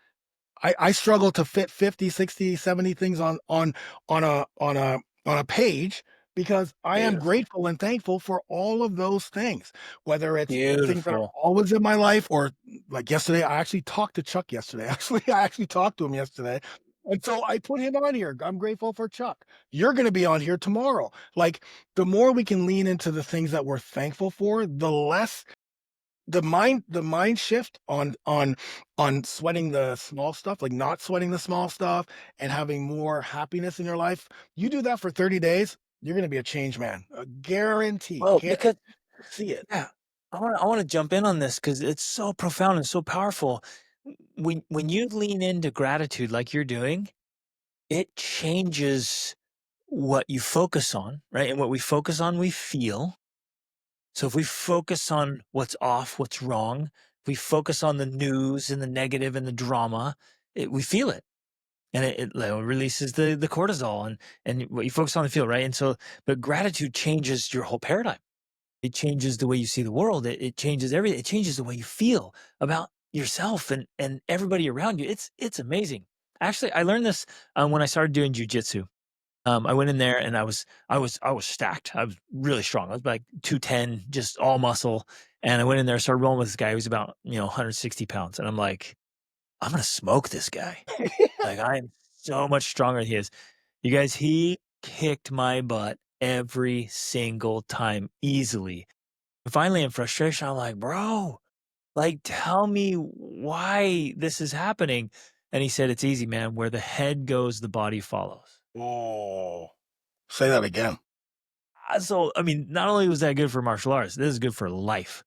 I struggle to fit 50, 60, 70 things on a page because I am Beautiful. grateful and thankful for all of those things, whether it's things that are Beautiful. always in my life or like yesterday. I actually talked to Chuck yesterday. Actually, I actually talked to him yesterday. And so I put him on here. I'm grateful for Chuck. You're going to be on here tomorrow. Like the more we can lean into the things that we're thankful for, the less the mind shift on sweating the small stuff, like not sweating the small stuff and having more happiness in your life. You do that for 30 days, you're going to be a change man, a guarantee. Well, Can't because see it. yeah, I want to jump in on this because it's so profound and so powerful. When you lean into gratitude like you're doing, it changes what you focus on, right? And what we focus on, we feel. So if we focus on what's off, what's wrong, if we focus on the news and the negative and the drama, we feel it. And it like, releases the cortisol and what you focus on the feel, right? And so, but gratitude changes your whole paradigm. It changes the way you see the world. It changes everything. It changes the way you feel about yourself and everybody around you. It's amazing. Actually, I learned this when I started doing jujitsu. I went in there and I was stacked. I was really strong. I was like 210, just all muscle. And I went in there, started rolling with this guy who's about 160 pounds, and I'm like, I'm gonna smoke this guy. Like I am so much stronger than he is. You guys, he kicked my butt every single time easily. And finally, in frustration, I'm like, bro, like, tell me why this is happening. And he said, it's easy, man. Where the head goes, the body follows. Oh, say that again. So, I mean, not only was that good for martial arts, this is good for life.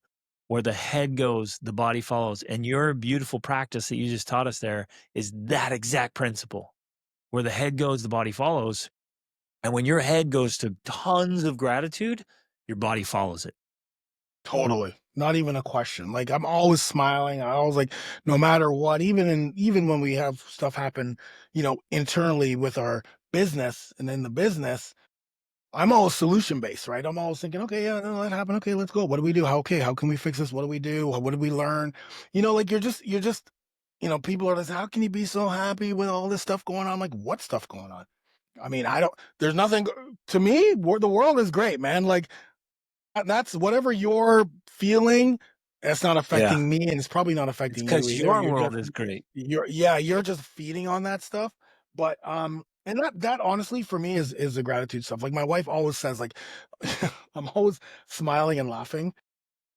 Where the head goes, the body follows. And your beautiful practice that you just taught us there is that exact principle. Where the head goes, the body follows. And when your head goes to tons of gratitude, your body follows it. Totally. Not even a question. Like I'm always smiling. I always like no matter what, even when we have stuff happen, internally with our business, and in the business, I'm always solution based, right? I'm always thinking, okay, yeah, no, that happened. Okay, let's go. What do we do? How can we fix this? What do we do? What did we learn? Like you're just, people are just, how can you be so happy with all this stuff going on? I'm like, what stuff going on? I mean, there's nothing to me. The world is great, man. Like that's whatever you're feeling. That's not Yeah. affecting me, and it's probably not It's affecting you because either. your world is great. You're just feeding on that stuff. But and that honestly for me is the gratitude stuff. Like my wife always says, like I'm always smiling and laughing.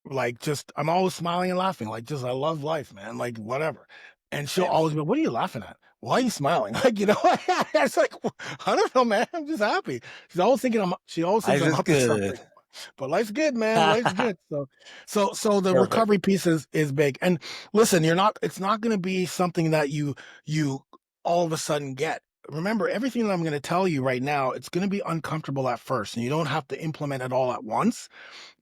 Like just I'm always smiling and laughing. Like just I love life, man. Like whatever. And she'll Same. always be, what are you laughing at? Why are you smiling? Like, it's like I don't know, man. I'm just happy. She always thinks Life I'm is up to something. good. But life's good, man. Life's good. So the Perfect. recovery piece is big. And listen, it's not gonna be something that you all of a sudden get. Remember, everything that I'm going to tell you right now, it's going to be uncomfortable at first, and you don't have to implement it all at once.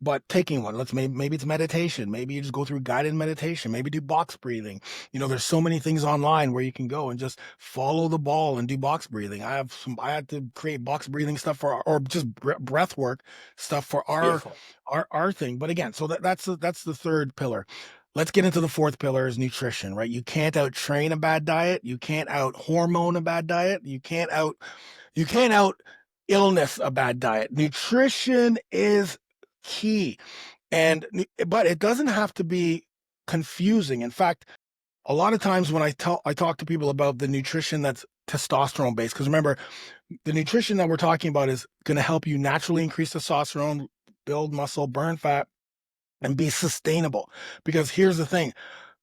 But taking one, maybe it's meditation. Maybe you just go through guided meditation. Maybe do box breathing. There's so many things online where you can go and just follow the ball and do box breathing. I had to create box breathing stuff or just breath work stuff for our Beautiful. our thing. But again, so that's the third pillar. Let's get into the fourth pillar is nutrition, right? You can't out train a bad diet. You can't out hormone a bad diet. You can't out illness a bad diet. Nutrition is key. But it doesn't have to be confusing. In fact, a lot of times when I talk to people about the nutrition that's testosterone based, because remember, the nutrition that we're talking about is going to help you naturally increase testosterone, build muscle, burn fat, and be sustainable. Because here's the thing,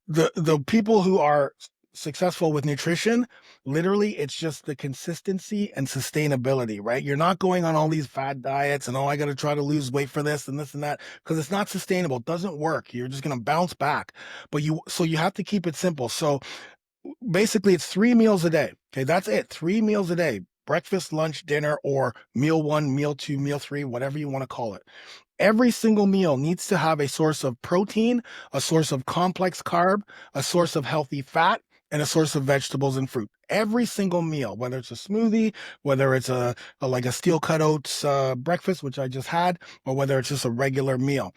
the people who are successful with nutrition, literally it's just the consistency and sustainability, right? You're not going on all these fad diets and, oh, I got to try to lose weight for this and that, because it's not sustainable. It doesn't work. You're just going to bounce back. So you have to keep it simple. So basically it's 3 meals a day. Okay, that's it. 3 meals a day: breakfast, lunch, dinner, or meal one, meal two, meal three, whatever you want to call it. Every single meal needs to have a source of protein, a source of complex carb, a source of healthy fat, and a source of vegetables and fruit. Every single meal, whether it's a smoothie, whether it's like a steel cut oats breakfast, which I just had, or whether it's just a regular meal.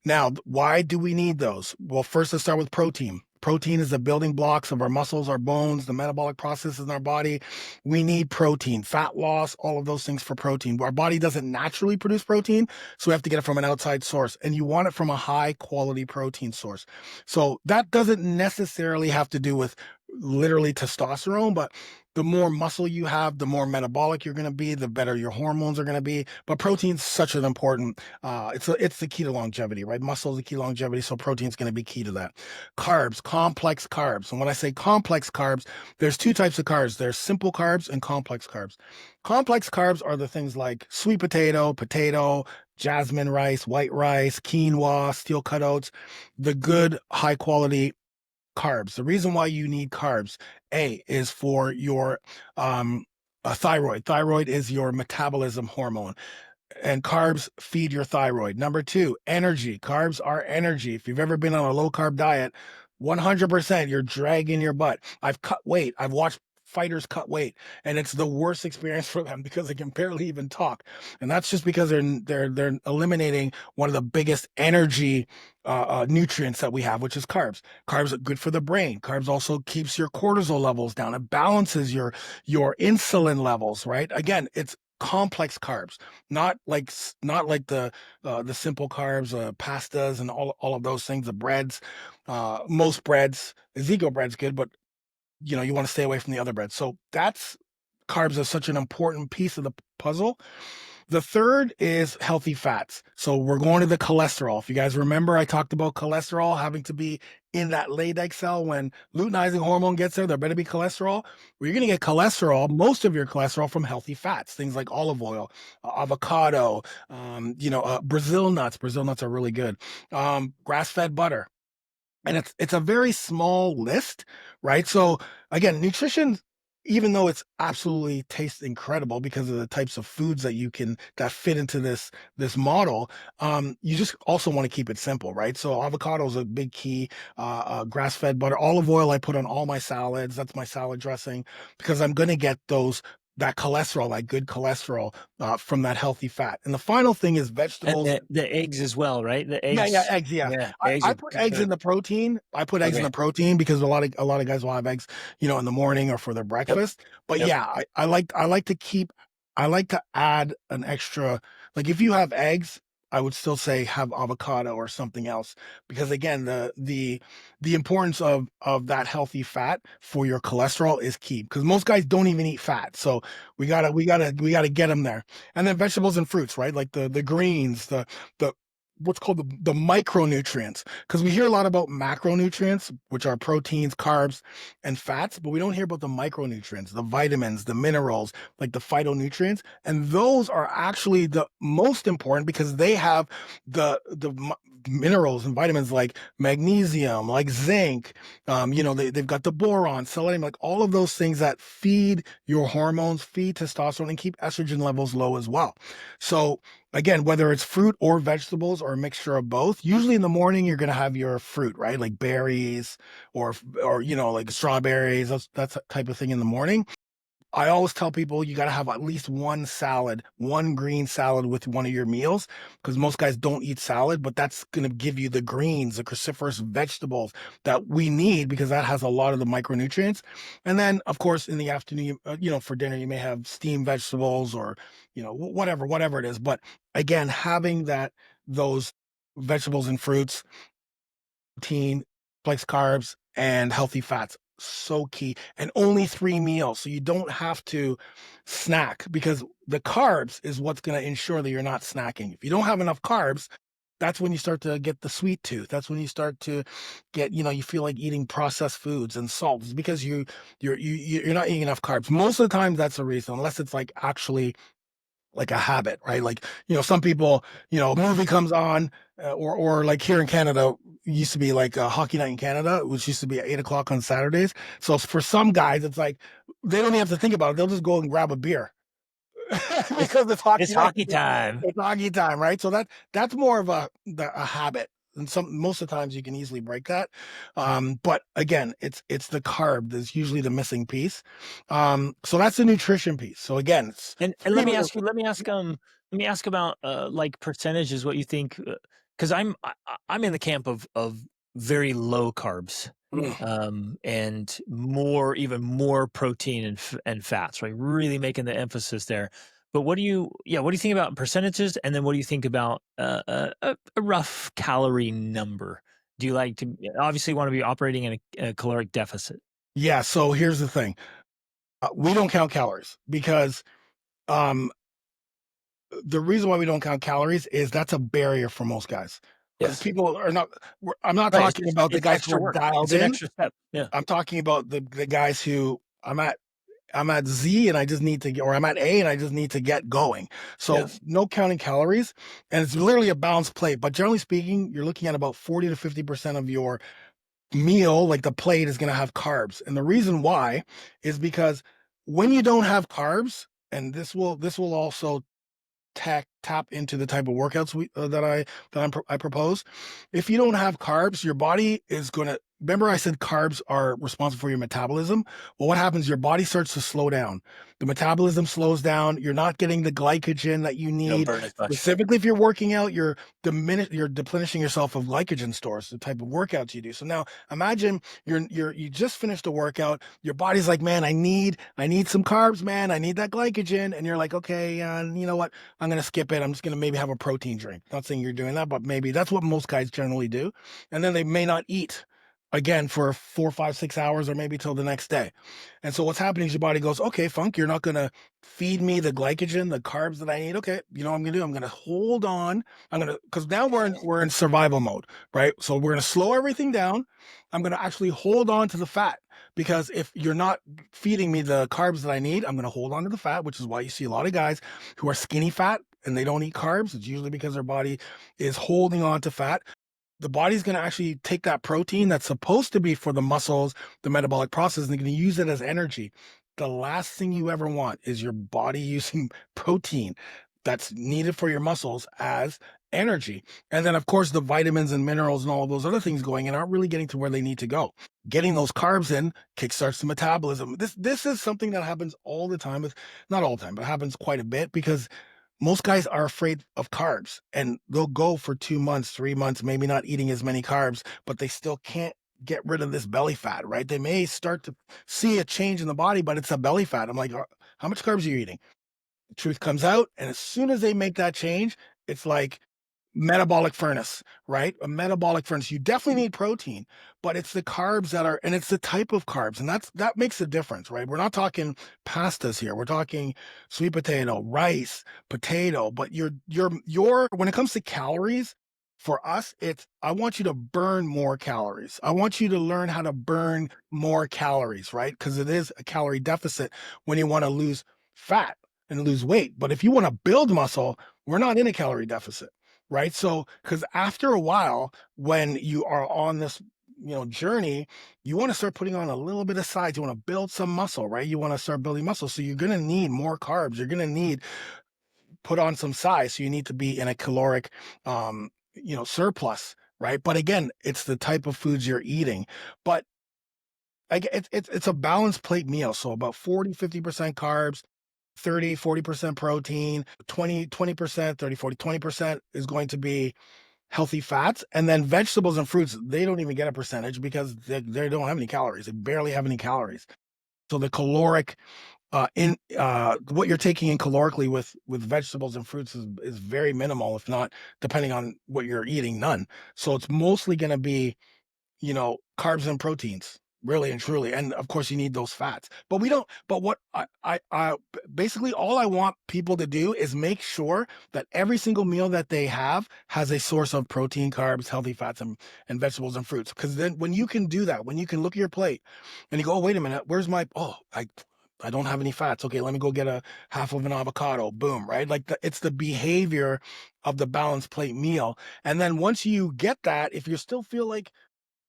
Now, why do we need those? Well, first, let's start with protein. Protein is the building blocks of our muscles, our bones, the metabolic processes in our body. We need protein, fat loss, all of those things for protein. Our body doesn't naturally produce protein, so we have to get it from an outside source. And you want it from a high quality protein source. So that doesn't necessarily have to do with literally testosterone, but the more muscle you have, the more metabolic you're going to be, the better your hormones are going to be. But protein's such an important, it's the key to longevity, right? Muscle is the key to longevity, so protein's going to be key to that. Carbs, complex carbs. And when I say complex carbs, there's two types of carbs. There's simple carbs and complex carbs. Complex carbs are the things like sweet potato, jasmine rice, white rice, quinoa, steel cut oats, the good high quality carbs. The reason why you need carbs, is for your thyroid. Thyroid is your metabolism hormone, and carbs feed your thyroid. Number two, energy. Carbs are energy. If you've ever been on a low carb diet, 100% you're dragging your butt. I've cut weight. I've watched fighters cut weight, and it's the worst experience for them because they can barely even talk. And that's just because they're eliminating one of the biggest energy nutrients that we have, which is carbs. Carbs are good for the brain. Carbs also keeps your cortisol levels down. It balances your insulin levels, right? Again, it's complex carbs, not like the simple carbs, pastas and all of those things, the breads, most breads. Ezekiel bread's good, but you want to stay away from the other breads. So that's carbs is such an important piece of the puzzle. The third is healthy fats. So we're going to the cholesterol. If you guys remember, I talked about cholesterol having to be in that Leydig cell. When luteinizing hormone gets there better be cholesterol. Well, you're going to get cholesterol, most of your cholesterol, from healthy fats, things like olive oil, avocado, Brazil nuts. Brazil nuts are really good. Grass-fed butter. And it's a very small list, right? So again, nutrition, even though it's absolutely tastes incredible because of the types of foods that fit into this model, you just also want to keep it simple, right? So avocado is a big key. Grass-fed butter, olive oil I put on all my salads. That's my salad dressing because I'm going to get those that cholesterol, that good cholesterol from that healthy fat. And the final thing is And vegetables. the eggs as well, right? The Yeah, eggs. eggs. Yeah, Yeah, eggs I are put eggs in good. the protein. I put eggs in Okay. the protein because a lot of guys will have eggs, in the morning or for their Yep. breakfast. But Yep. yeah, I like to add an extra. Like if you have eggs, I would still say have avocado or something else because again, the importance of that healthy fat for your cholesterol is key because most guys don't even eat fat. So we gotta get them there. And then vegetables and fruits, right? Like the greens, the what's called the micronutrients because we hear a lot about macronutrients, which are proteins, carbs, and fats, but we don't hear about the micronutrients, the vitamins, the minerals, like the phytonutrients, and those are actually the most important because they have the minerals and vitamins like magnesium, like zinc. They've got the boron, selenium, like all of those things that feed your hormones, feed testosterone, and keep estrogen levels low as well. So again, whether it's fruit or vegetables or a mixture of both, usually in the morning you're going to have your fruit, right? Like berries or like strawberries, that's type of thing in the morning. I always tell people you got to have at least one salad, one green salad with one of your meals, because most guys don't eat salad, but that's going to give you the greens, the cruciferous vegetables that we need because that has a lot of the micronutrients. And then, of course, in the afternoon, for dinner, you may have steamed vegetables or, whatever it is. But again, having those vegetables and fruits, protein, complex carbs, and healthy fats. So key. And only 3 meals. So you don't have to snack because the carbs is what's going to ensure that you're not snacking. If you don't have enough carbs, that's when you start to get the sweet tooth. That's when you start to get, you feel like eating processed foods and salts because you're not eating enough carbs. Most of the time that's the reason, unless it's like actually like a habit, right? Like, some people, a movie comes on, or like here in Canada, used to be like a hockey night in Canada, which used to be at 8 o'clock on Saturdays. So for some guys, it's like they don't even have to think about it. They'll just go and grab a beer It's because it's hockey it's night. hockey time. It's hockey time, right? So that's more of a habit. And most of the times you can easily break that. But again, it's the carb that's usually the missing piece. So that's the nutrition piece. So again, it's And three meals. let me ask about like percentages, what you think, because I'm in the camp of very low carbs, and even more protein and fats, right? Really making the emphasis there. But what do you think about percentages? And then what do you think about a rough calorie number? Do you like to obviously want to be operating in a caloric deficit? Yeah. So here's the thing: we don't count calories because um, the reason why we don't count calories is that's a barrier for most guys because Yes. people are not. I'm not Right. talking about the It's guys who extra are work. It's dialed an in. extra step. Yeah. I'm talking about the guys who I'm at Z and I just need to get, or I'm at A and I just need to get going. So Yes. no counting calories, and it's literally a balanced plate. But generally speaking, you're looking at about 40 to 50% of your meal, like the plate, is going to have carbs. And the reason why is because when you don't have carbs, and this will also tap into the type of workouts I propose. If you don't have carbs, your body is going to remember I said carbs are responsible for your metabolism. Well, what happens? Your body starts to slow down. The metabolism slows down. You're not getting the glycogen that you You don't need. burn as much. Specifically, if you're working out, you're depleting yourself of glycogen stores, the type of workouts you do. So now imagine you just finished a workout. Your body's like, man, I need some carbs, man. I need that glycogen. And you're like, okay, you know what? I'm going to skip it. I'm just going to maybe have a protein drink. Not saying you're doing that, but maybe that's what most guys generally do. And then they may not eat again for 4, 5, 6 hours or maybe till the next day. And so what's happening is your body goes, okay, Funk, you're not going to feed me the glycogen, the carbs that I need. Okay, you know what I'm going to do? I'm going to hold on. Because now we're in survival mode, right? So we're going to slow everything down. I'm going to actually hold on to the fat because if you're not feeding me the carbs that I need, I'm going to hold on to the fat, which is why you see a lot of guys who are skinny fat and they don't eat carbs. It's usually because their body is holding on to fat. The body's going to actually take that protein that's supposed to be for the muscles, the metabolic process, and they're going to use it as energy. The last thing you ever want is your body using protein that's needed for your muscles as energy. And then, of course, the vitamins and minerals and all of those other things going in aren't really getting to where they need to go. Getting those carbs in kickstarts the metabolism. This is something that happens all the time. With not all the time, but happens quite a bit because most guys are afraid of carbs and they'll go for 2 months, 3 months, maybe not eating as many carbs, but they still can't get rid of this belly fat, right? They may start to see a change in the body, but it's a belly fat. I'm like, how much carbs are you eating? The truth comes out. And as soon as they make that change, it's like metabolic furnace, right? A metabolic furnace. You definitely need protein, but it's the carbs that are, and it's the type of carbs. And that makes a difference, right? We're not talking pastas here. We're talking sweet potato, rice, potato, but when it comes to calories, for us, it's, I want you to burn more calories. I want you to learn how to burn more calories, right? Because it is a calorie deficit when you want to lose fat and lose weight. But if you want to build muscle, we're not in a calorie deficit, right? So, because after a while, when you are on this, journey, you want to start putting on a little bit of size. You want to build some muscle, right? You want to start building muscle. So you're going to need more carbs. You're going to need put on some size. So you need to be in a caloric, surplus, right? But again, it's the type of foods you're eating. But it's a balanced plate meal. So about 40-50% carbs, 30-40% protein, 20% 30-40-20% is going to be healthy fats. And then vegetables and fruits, they don't even get a percentage because they don't have any calories. They barely have any calories. So the caloric in what you're taking in calorically with vegetables and fruits is very minimal, if not, depending on what you're eating, none. So it's mostly going to be, carbs and proteins, really and truly. And of course, you need those fats. But we don't, but what basically all I want people to do is make sure that every single meal that they have has a source of protein, carbs, healthy fats, and vegetables and fruits. Because then when you can do that, when you can look at your plate and you go, oh, wait a minute, where's I don't have any fats. Okay, let me go get a half of an avocado. Boom, right? Like it's the behavior of the balanced plate meal. And then once you get that, if you still feel like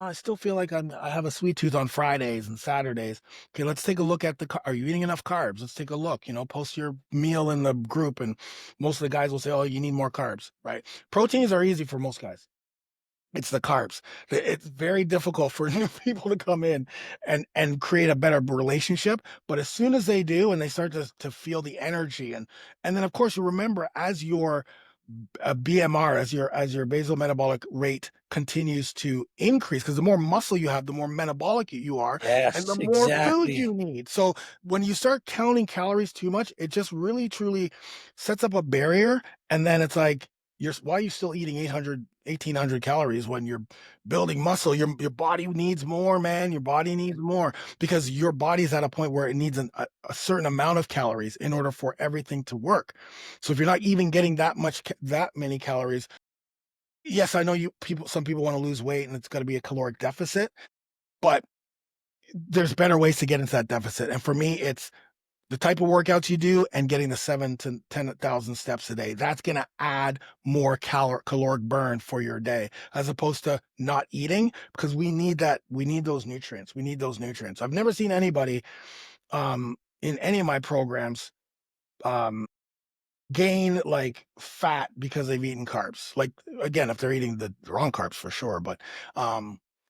I still feel like I have a sweet tooth on Fridays and Saturdays. Okay, let's take a look at are you eating enough carbs? Let's take a look, post your meal in the group and most of the guys will say, oh, you need more carbs, right? Proteins are easy for most guys. It's the carbs. It's very difficult for new people to come in and create a better relationship. But as soon as they do and they start to feel the energy and then of course you remember as your BMR, as your basal metabolic rate continues to increase, because the more muscle you have, the more metabolic you are, and the Yes, more food exactly. you need. So when you start counting calories too much, it just really truly sets up a barrier, and then it's like why are you still eating 800, 1,800 calories when you're building muscle? Your body needs more, man. Your body needs more because your body's at a point where it needs a certain amount of calories in order for everything to work. So if you're not even getting that many calories, yes, I know some people want to lose weight and it's got to be a caloric deficit, but there's better ways to get into that deficit. And for me, it's the type of workouts you do and getting the 7 to 10,000 steps a day. That's going to add more caloric burn for your day as opposed to not eating, because we need that. We need those nutrients. We need those nutrients. I've never seen anybody in any of my programs um, gain like fat because they've eaten carbs. Like again, if they're eating the wrong carbs for sure. But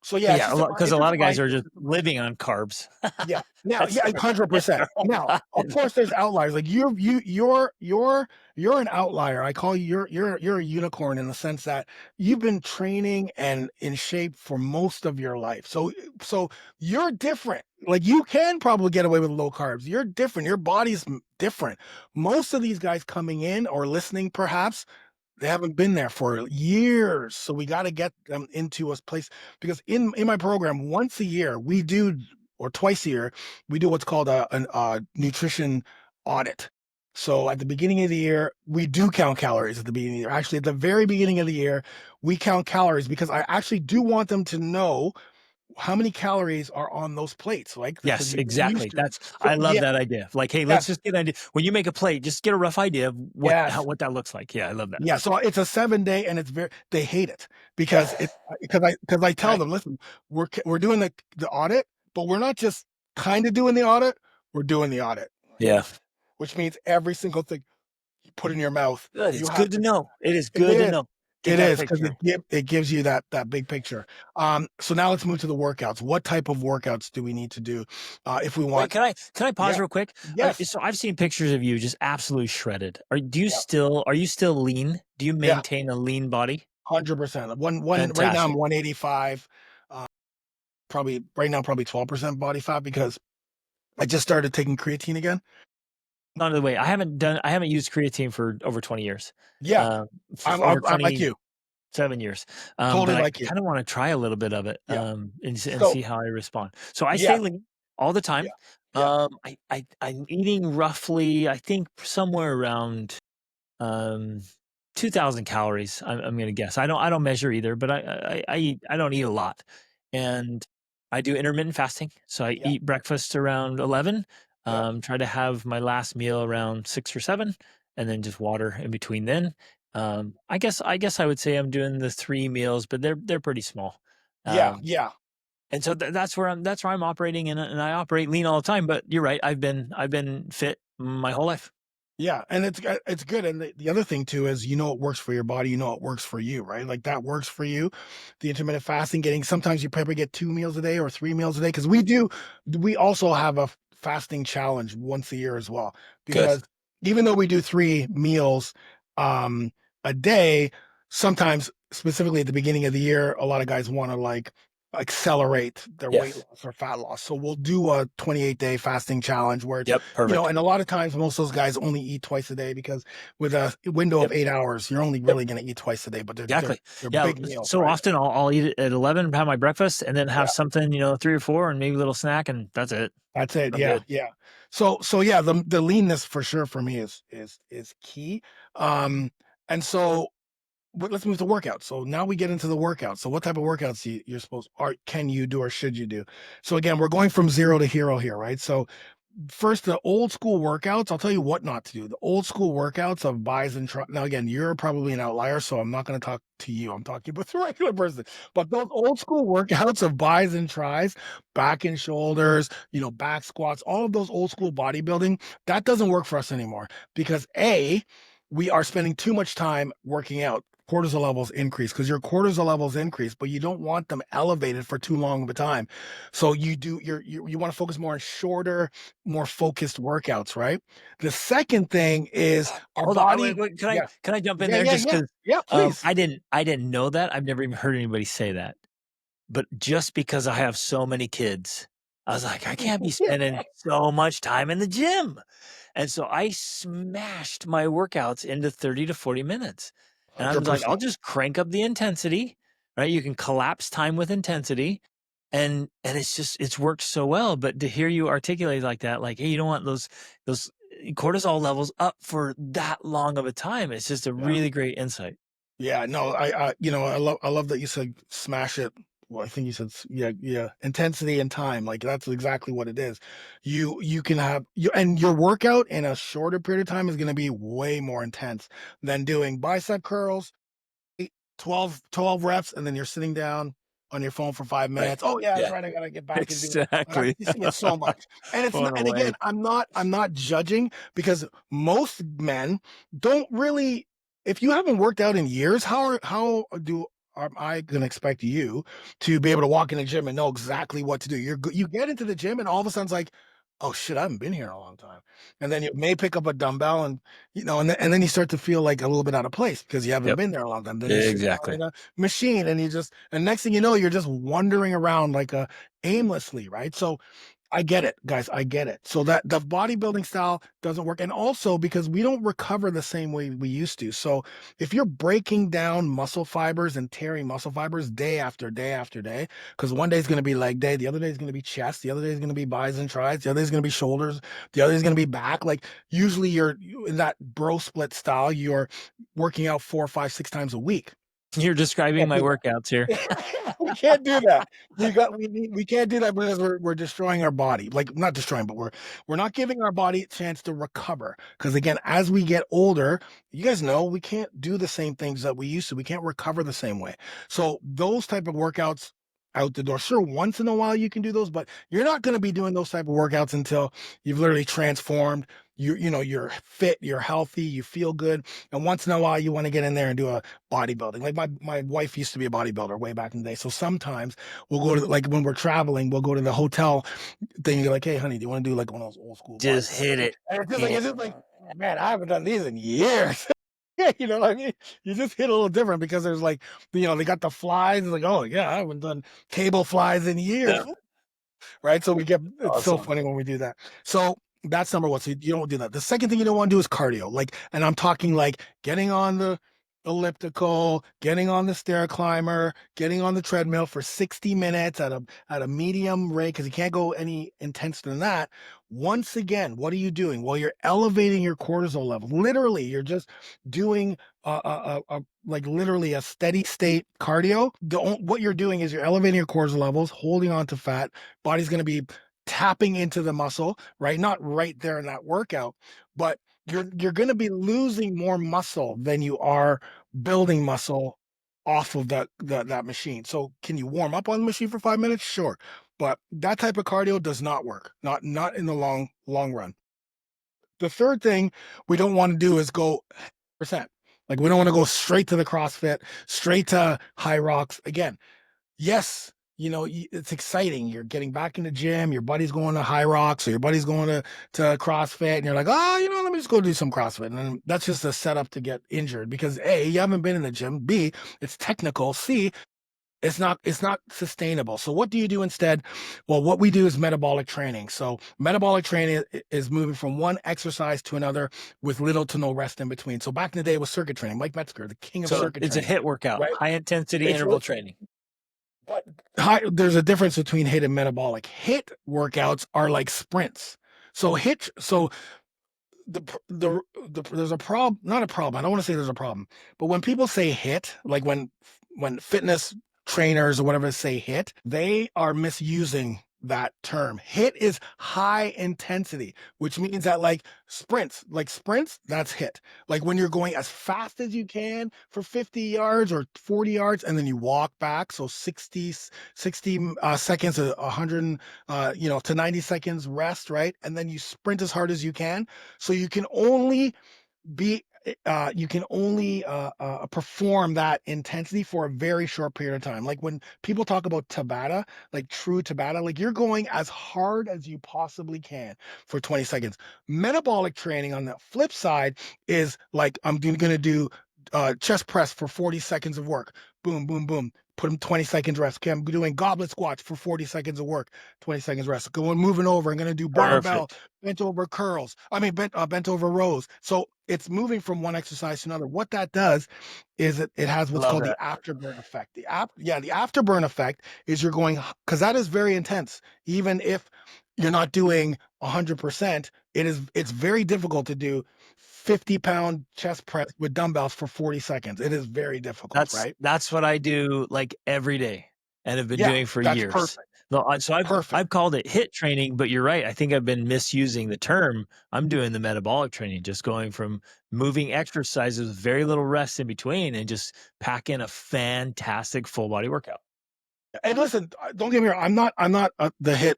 so yeah, Yeah, because a lot of guys are just living on carbs. yeah. Now, That's yeah, their 100%. Now, of life. course, there's outliers. Like you're an outlier. I call you you're a unicorn in the sense that you've been training and in shape for most of your life. So you're different. Like you can probably get away with low carbs. You're different. Your body's different. Most of these guys coming in or listening, perhaps, they haven't been there for years. So we got to get them into a place because in my program, once a year, we do, or twice a year, we do what's called a nutrition audit. So at the beginning of the year, we do count calories at the beginning of the year. Actually, at the very beginning of the year, we count calories because I actually do want them to know how many calories are on those plates, like because Yes, you get used exactly. to. So I love yeah, that idea. Like, hey, let's yes, just get an idea. When you make a plate, just get a rough idea of yes. what that looks like. Yeah, I love that. Yeah, so it's a 7 day, and they hate it because I tell Right. them, listen, we're doing the audit, but we're not just kind of doing the audit, we're doing the audit, Yeah. which means every single thing you put in your mouth, Good. you It's have good to to. know. It is It good to is. know. get It that is because picture. it gives you that big picture. So now let's move to the workouts. What type of workouts do we need to do if we Wait, want? can I pause Yeah. real quick? Yes. So I've seen pictures of you just absolutely shredded. Yeah. Are you still lean? Do you Yeah. maintain a lean body? 100%. One right now I'm Fantastic. 185. Uh, probably right now probably 12% body fat because I just started taking creatine again. By the way, I haven't used creatine for over 20 years. Yeah. Um, for over I'm like you. 27 years. But Totally I like you. kind of want to try a little bit of it Yeah. and So see how I respond. So I stay yeah. lean all the Yeah. time. Yeah. I'm eating roughly, I think somewhere around um 2,000 calories. I'm gonna guess. I don't measure either, but I don't eat a lot, and I do intermittent fasting. So I Yeah. eat breakfast around 11. Yeah. Try to have my last meal around 6 or 7, and then just water in between. Then I guess I would say I'm doing the 3 meals, but they're pretty small. Yeah. Um, Yeah. and so that's where I'm operating, and I operate lean all the time. But you're right. I've been fit my whole life. Yeah, and it's good, and the other thing too is it works for your body, it works for you, right? Like that works for you. The intermittent fasting, getting sometimes you probably get 2 meals a day or 3 meals a day because we also have a fasting challenge once a year as well Good. because even though we do 3 meals um a day, sometimes specifically at the beginning of the year, a lot of guys want to like accelerate their weight Yes. loss or fat loss. So we'll do a 28-day fasting challenge where it's Yep. Perfect. and a lot of times, most of those guys only eat twice a day because with a window of Yep. 8 hours, you're only Yep. really going to eat twice a day. But Exactly. they're Yeah. big meals, So right? often I'll eat it at 11, have my breakfast, and then have Yeah, something, 3 or 4, and maybe a little snack, and that's it. that's it. I'm Yeah, good. yeah. So yeah, the leanness for sure for me is key. Um, and so but let's move to workouts. So now we get into the workouts. So what type of workouts you're supposed or can you do or should you do? So again, we're going from zero to hero here, right? So first, the old school workouts, I'll tell you what not to do. The old school workouts of buys and tries. Now, again, you're probably an outlier, so I'm not going to talk to you. I'm talking about the regular person. But those old school workouts of buys and tries, back and shoulders, back squats, all of those old school bodybuilding, that doesn't work for us anymore because A, we are spending too much time working out. Cortisol levels increase because your cortisol levels increase, but you don't want them elevated for too long of a time. So you want to focus more on shorter, more focused workouts, right? The second thing is our Hold on. Wait, body. wait, Yeah. can I jump in Yeah, there yeah, just yeah. because Yeah, please. I didn't know that. I've never even heard anybody say that. But just because I have so mmany kids, I was like, I can't be spending so much time in the gym. And so I smashed my workouts into 30 to 40 minutes. And I'm like, I'll 100%. just crank up the intensity, right? You can collapse time with intensity. And it's worked so well. But to hear you articulate like that, like, hey, you don't want those cortisol levels up for that long of a time. It's just a Yeah. really great insight. Yeah, no, I love that you said smash it. Well, I think you said yeah, yeah, intensity and time. Like that's exactly what it is. You can have and your workout in a shorter period of time is going to be way more intense than doing bicep curls 12 reps, and then you're sitting down on your phone for five Right. minutes. Oh yeah, that's Yeah. right. I gotta get back and do it. And Exactly. you see it so much. And it's not, What a and again, way. I'm not judging because most men don't really. If you haven't worked out in years, how am I gonna expect you to be able to walk in the gym and know exactly what to do? You get into the gym and all of a sudden it's like, oh shit, I haven't been here in a long time. And then you may pick up a dumbbell and and then you start to feel like a little bit out of place because you haven't Yep. been there a long time. Then you sit down Exactly. in a machine and next thing you know, you're just wandering around like aimlessly, right? So I get it, guys. I get it. So that the bodybuilding style doesn't work. And also because we don't recover the same way we used to. So if you're breaking down muscle fibers and tearing muscle fibers day after day after day, because one day is going to be leg day, the other day is going to be chest, the other day is going to be buys and tries, the other day is going to be shoulders, the other day is going to be back. Like usually in that bro split style, you're working out 4, 5, 6 times a week. You're describing Can't my do that. workouts here. We can't do that. We can't do that because we're destroying our body. Like not destroying, but we're not giving our body a chance to recover. Because again, as we get older, you guys know we can't do the same things that we used to. We can't recover the same way. So those type of workouts out the door. Sure, once in a while you can do those, but you're not going to be doing those type of workouts until you've literally transformed. you're fit, you're healthy, you feel good. And once in a while you want to get in there and do a bodybuilding. Like my wife used to be a bodybuilder way back in the day. So sometimes we'll go to, like, when we're traveling, we'll go to the hotel thing. You're like, hey honey, do you want to do like one of those old school Just bodybuilding hit things? it. And Yeah. it's just like, man, I haven't done these in years. Yeah, what I mean? You just hit a little different because there's like, they got the flies. It's like, oh yeah, I haven't done cable flies in years. Right? So it's so Awesome. funny when we do that. So that's number one. So you don't do that. The second thing you don't want to do is cardio. Like, and I'm talking like getting on the elliptical, getting on the stair climber, getting on the treadmill for 60 minutes at a medium rate, because you can't go any intense than that. Once again, what are you doing? Well, you're elevating your cortisol level. Literally, you're just doing like literally a steady state cardio. What you're doing is you're elevating your cortisol levels, holding on to fat. Body's going to be tapping into the muscle, right? Not right there in that workout, but you're going to be losing more muscle than you are building muscle off of that machine. So can you warm up on the machine for 5 minutes? Sure. But that type of cardio does not work. Not in the long run. The third thing we don't want to do is go percent. Like, we don't want to go straight to the CrossFit, straight to high rocks. Again, yes, it's exciting. You're getting back in the gym, your buddy's going to high rocks, or your buddy's going to CrossFit, and you're like, oh, let me just go do some CrossFit. And then that's just a setup to get injured because A, you haven't been in the gym. B, it's technical. C, it's not sustainable. So what do you do instead? Well, what we do is metabolic training. So metabolic training is moving from one exercise to another with little to no rest in between. So back in the day it was circuit training. Mike Metzger, the king of So circuit it's a training, HIIT workout, right? high intensity It's interval training. but there's a difference between HIIT and metabolic. HIIT workouts are like sprints. So there's a problem, not a problem. I don't want to say there's a problem, but when people say HIIT, like when fitness trainers or whatever say HIIT, they are misusing that term. HIIT is high intensity, which means that like sprints, that's HIIT. Like when you're going as fast as you can for 50 yards or 40 yards, and then you walk back. So 60 seconds to 100, to 90 seconds rest, right? And then you sprint as hard as you can. So be you can only perform that intensity for a very short period of time. Like when people talk about Tabata, like true Tabata, like you're going as hard as you possibly can for 20 seconds. Metabolic training on the flip side is like, I'm going to do chest press for 40 seconds of work. Boom, boom, boom. Put them 20 seconds rest. Okay, I'm doing goblet squats for 40 seconds of work, 20 seconds rest. Moving over. I'm going to do barbell, Perfect. bent over curls. Bent over rows. So it's moving from one exercise to another. What that does is it has what's Love called the that. afterburn effect. The afterburn effect is you're going, because that is very intense. Even if you're not doing 100%, it's very difficult to do 50-pound chest press with dumbbells for 40 seconds. It is very difficult, right? That's what I do like every day and have been Yeah, doing for that's years. perfect. No, so Perfect. I've called it HIIT training, but you're right. I think I've been misusing the term. I'm doing the metabolic training, just going from moving exercises with very little rest in between and just pack in a fantastic full body workout. And listen, don't get me wrong. I'm not the HIIT.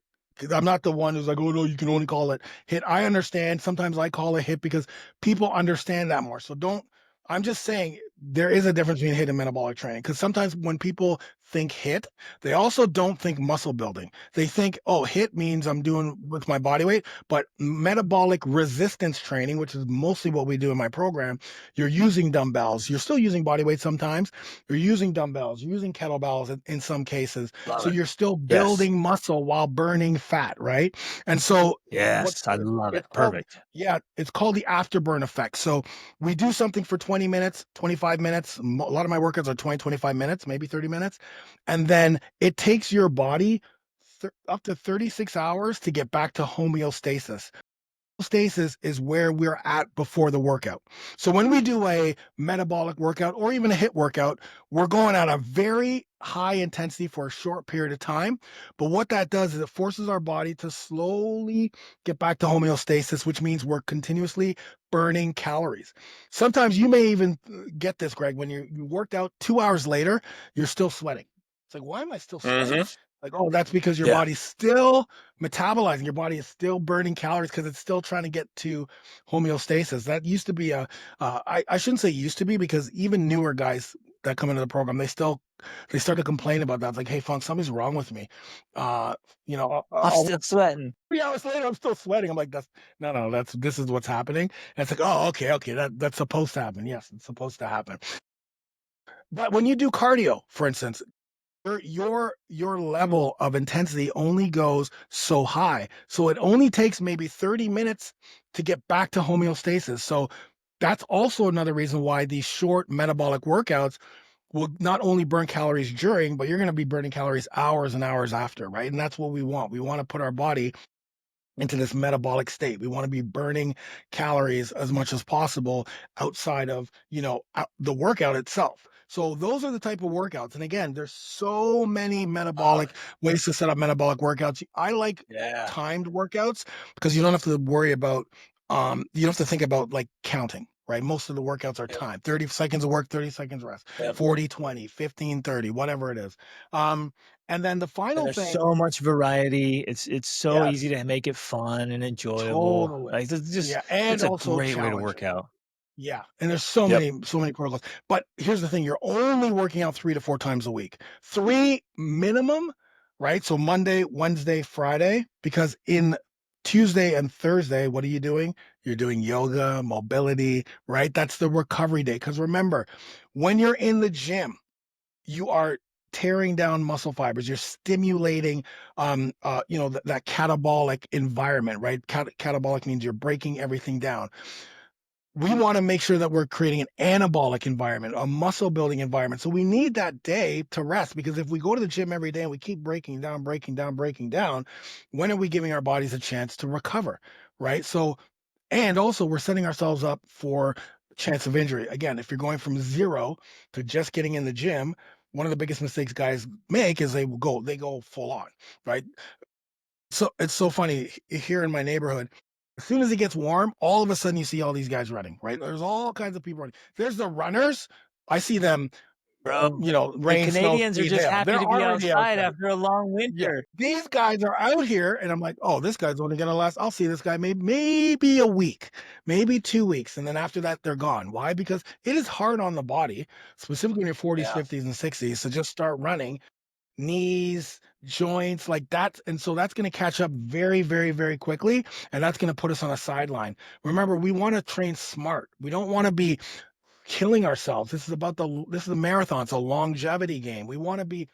I'm not the one who's like, oh no, you can only call it HIIT. I understand. Sometimes I call it HIIT because people understand that more. So don't. I'm just saying there is a difference between HIIT and metabolic training, because sometimes when people think HIIT, they also don't think muscle building. They think, oh, HIIT means I'm doing with my body weight, but metabolic resistance training, which is mostly what we do in my program, you're using dumbbells. You're still using body weight sometimes. You're using dumbbells, you're using kettlebells in some cases. Love So it. you're still Yes. building muscle while burning fat, right? And so Yes. I love it. it's called, Perfect. yeah, it's called the afterburn effect. So we do something for 20 minutes, 25 minutes. A lot of my workouts are 20, 25 minutes, maybe 30 minutes. And then it takes your body up to 36 hours to get back to homeostasis. Stasis is where we're at before the workout. So when we do a metabolic workout or even a HIIT workout, we're going at a very high intensity for a short period of time. But what that does is it forces our body to slowly get back to homeostasis, which means we're continuously burning calories. Sometimes you may even get this, Greg, when you worked out 2 hours later, you're still sweating. It's like, why am I still sweating? Like, oh, that's because your Yeah. body's still metabolizing. Your body is still burning calories because it's still trying to get to homeostasis. That used to be I shouldn't say used to be because even newer guys that come into the program, they start to complain about that. It's like, hey, Funk, something's wrong with me. Uh, you know, I'm still sweating. 3 hours later, I'm still sweating. I'm like, no, this is what's happening. And it's like, oh, okay, that's supposed to happen. Yes, it's supposed to happen. But when you do cardio, for instance, your level of intensity only goes so high. So it only takes maybe 30 minutes to get back to homeostasis. So that's also another reason why these short metabolic workouts will not only burn calories during, but you're going to be burning calories hours and hours after, right? And that's what we want. We want to put our body into this metabolic state. We want to be burning calories as much as possible outside of, the workout itself. So those are the type of workouts. And again, there's so many Oh, metabolic ways to set up metabolic workouts. I like yeah. timed workouts because you don't have to worry about you don't have to think about like counting, right? Most of the workouts are Yep. timed. 30 seconds of work, 30 seconds rest. Yep. 40, 20, 15, 30, whatever it is. Um and then the And final there's thing, so much variety. It's so easy yes, to make it fun and enjoyable. totally. Like it's just Yeah, and it's a also great way to challenging. work out. Yeah, and there's Yep. so many protocols. But here's the thing, you're only working out 3 to 4 times a week. 3 minimum, right? So Monday, Wednesday, Friday, because in Tuesday and Thursday, what are you doing? You're doing yoga, mobility, right? That's the recovery day. Because remember, when you're in the gym, you are tearing down muscle fibers. You're stimulating, that catabolic environment, right? Catabolic means you're breaking everything down. We want to make sure that we're creating an anabolic environment, a muscle building environment. So we need that day to rest because if we go to the gym every day and we keep breaking down, breaking down, breaking down, when are we giving our bodies a chance to recover? Right. So, and also we're setting ourselves up for chance of injury. Again, if you're going from zero to just getting in the gym, one of the biggest mistakes guys make is they go full on, right? So it's so funny here in my neighborhood. As soon as it gets warm, all of a sudden you see all these guys running, right? There's all kinds of people running. There's the runners. I see them, Bro, the rain, snow, Canadians are sleet, just hail. happy They're to be already out outside there. after a long Yeah. winter. These guys are out here, and I'm like, oh, this guy's only gonna last. I'll see this guy maybe a week, maybe 2 weeks, and then after that they're gone. Why? Because it is hard on the body, specifically in your 40s, Yeah. 50s, and 60s, to just start running knees, joints, like that. And so that's going to catch up very, very, very quickly. And that's going to put us on a sideline. Remember, we want to train smart. We don't want to be killing ourselves. This is a marathon. It's a longevity game. We want to be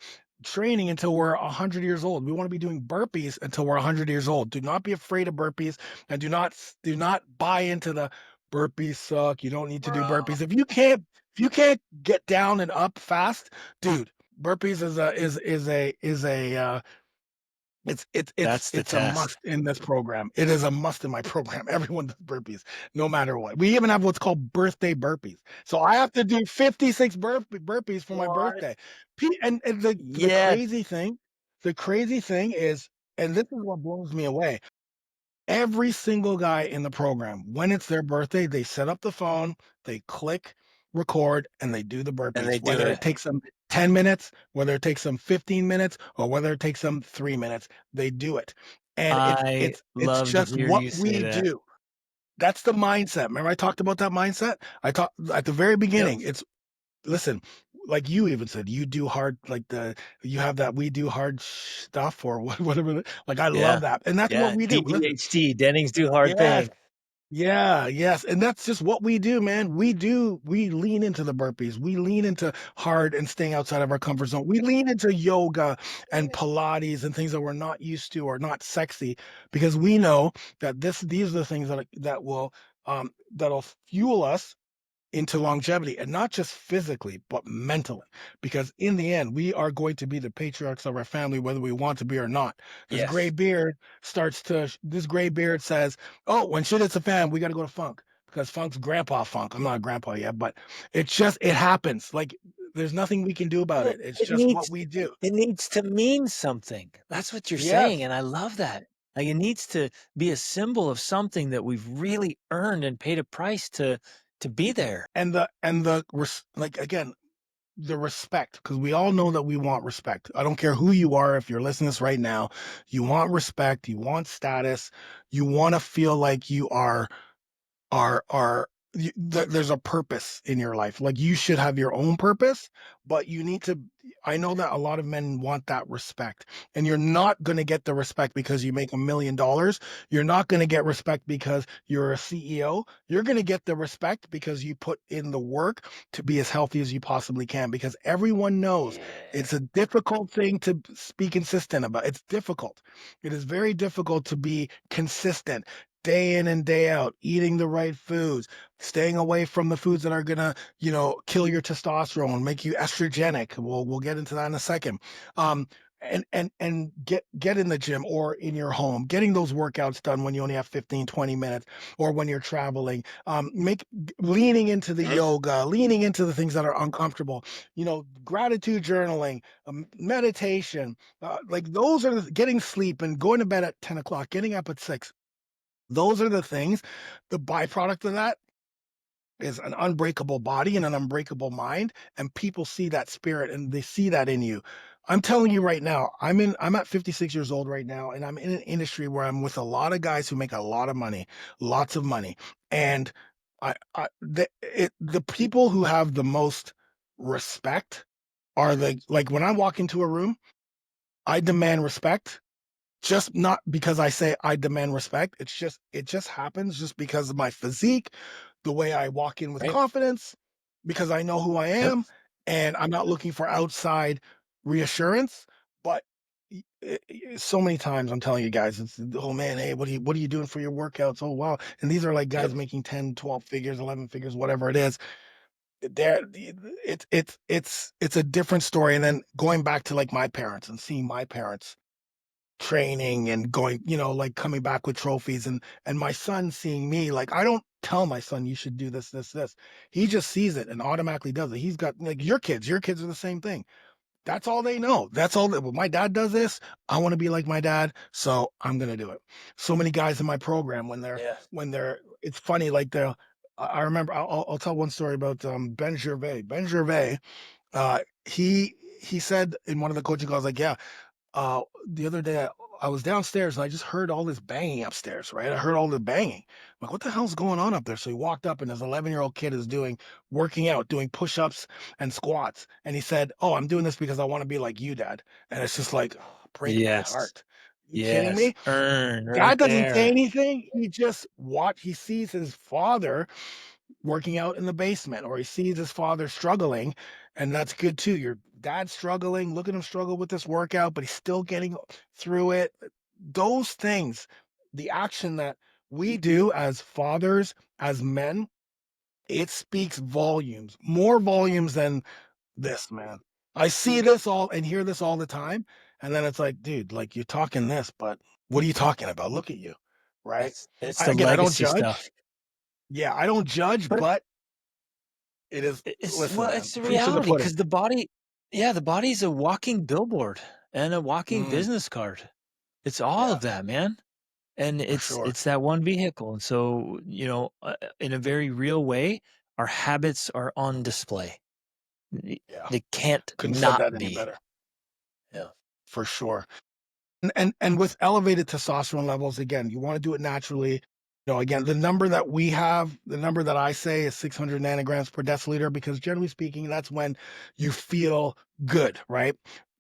training until we're 100 years old. We want to be doing burpees until we're 100 years old. Do not be afraid of burpees and do not buy into the burpees suck. You don't need to do Bro, burpees. If you can't get down and up fast, dude, burpees is a that's the it's a test. must in this program. It is a must in my program. Everyone does burpees, no matter what. We even have what's called birthday burpees. So I have to do 56 burpees for my What? birthday. And the Yeah, crazy thing is, and this is what blows me away. Every single guy in the program, when it's their birthday, they set up the phone, they click record, and they do the and burpees, they do whether it. it takes them 10 minutes, whether it takes them 15 minutes, or whether it takes them 3 minutes, they do it. And it's I it's it's love to just hear what you say we that. do. That's the mindset. Remember I talked about that mindset? I talked at the very Yep. beginning. It's listen, like you even said, you do hard, you have that we do hard stuff or whatever. Like I love Yeah. that. And that's what Yeah. we do. Listen, DDHT, Dennings do hard yes. things. Yeah, yes. And that's just what we do, man. We lean into the burpees. We lean into hard and staying outside of our comfort zone. We lean into yoga and Pilates and things that we're not used to or not sexy because we know that these are the things that'll fuel us into longevity and not just physically, but mentally. Because in the end, we are going to be the patriarchs of our family, whether we want to be or not. Yes. This gray beard says, oh, when shit hits a fan, we got to go to funk because funk's grandpa funk. I'm not a grandpa yet, but it happens. Like there's nothing we can do about Well, it. It's it just what needs we do. it needs to mean something. That's what you're saying, Yes. and I love that. Like, it needs to be a symbol of something that we've really earned and paid a price to be there. Like again, the respect, because we all know that we want respect. I don't care who you are. If you're listening to this right now, you want respect, you want status, you want to feel like you are there's a purpose in your life. Like you should have your own purpose, but you need to. I know that a lot of men want that respect, and you're not going to get the respect because you make $1 million. You're not going to get respect because you're a CEO. You're going to get the respect because you put in the work to be as healthy as you possibly can, because everyone knows Yeah. it's a difficult thing to be consistent about. It's difficult. It is very difficult to be consistent day in and day out, eating the right foods, staying away from the foods that are gonna, kill your testosterone, make you estrogenic. We'll get into that in a second. Um, and get in the gym or in your home, getting those workouts done when you only have 15, 20 minutes, or when you're traveling. Make leaning into the yoga, leaning into the things that are uncomfortable. Gratitude journaling, meditation. Like those are getting sleep and going to bed at 10 o'clock, getting up at 6. Those are the things. The byproduct of that is an unbreakable body and an unbreakable mind, and people see that spirit and they see that in you. I'm telling you right now, I'm at 56 years old right now, and I'm in an industry where I'm with a lot of guys who make a lot of money, lots of money. And the people who have the most respect are like when I walk into a room, I demand respect, just not because I say I demand respect. It just happens just because of my physique, the way I walk in with Right. confidence, because I know who I Yep. am, and I'm not looking for outside reassurance. But so many times I'm telling you guys, it's, oh man, hey, what are you doing for your workouts? Oh wow. And these are like guys Yep. making 10, 12 figures, 11 figures, whatever it is. There it's a different story. And then going back to like my parents and seeing my parents training and going, like coming back with trophies, and my son seeing me, like I don't tell my son you should do this, this, this. He just sees it and automatically does it. He's got like your kids are the same thing. That's all they know. That's all that, well, my dad does this. I want to be like my dad, so I'm gonna do it. So many guys in my program Yeah. when they're it's funny, like I remember I'll tell one story about Ben Gervais. Ben Gervais, he said in one of the coaching calls, like, yeah, the other day I was downstairs and I just heard all this banging upstairs, right? I heard all the banging. I'm like, what the hell's going on up there? So he walked up and his 11-year-old kid is working out, doing push-ups and squats. And he said, oh, I'm doing this because I want to be like you, Dad. And it's just like, oh, break my Yes. heart. You kidding Yes. me? Earn right Dad doesn't say there. anything. He sees his father working out in the basement, or he sees his father struggling, and that's good too. Your dad's struggling, look at him struggle with this workout, but he's still getting through it. Those things, the action that we do as fathers, as men, it speaks volumes, more volumes than this, man. I see this all and hear this all the time, and then it's like, dude, like you're talking this, but what are you talking about? Look at you, right? It's I, the again, I don't legacy judge. stuff. Yeah, I don't judge, But but it is. it's Listen, well, man, it's the proof's in the reality pudding. because the body, yeah, the body's a walking billboard and a walking Mm, business card. It's all yeah, of that, man. And for it's sure. it's that one vehicle. And so, in a very real way, our habits are on display. Yeah, They can't couldn't have said not that any be. better. Yeah. For sure. And with elevated testosterone levels, again, you want to do it naturally. Again, the number that we have, the number that I say is 600 nanograms per deciliter, because generally speaking, that's when you feel good, right?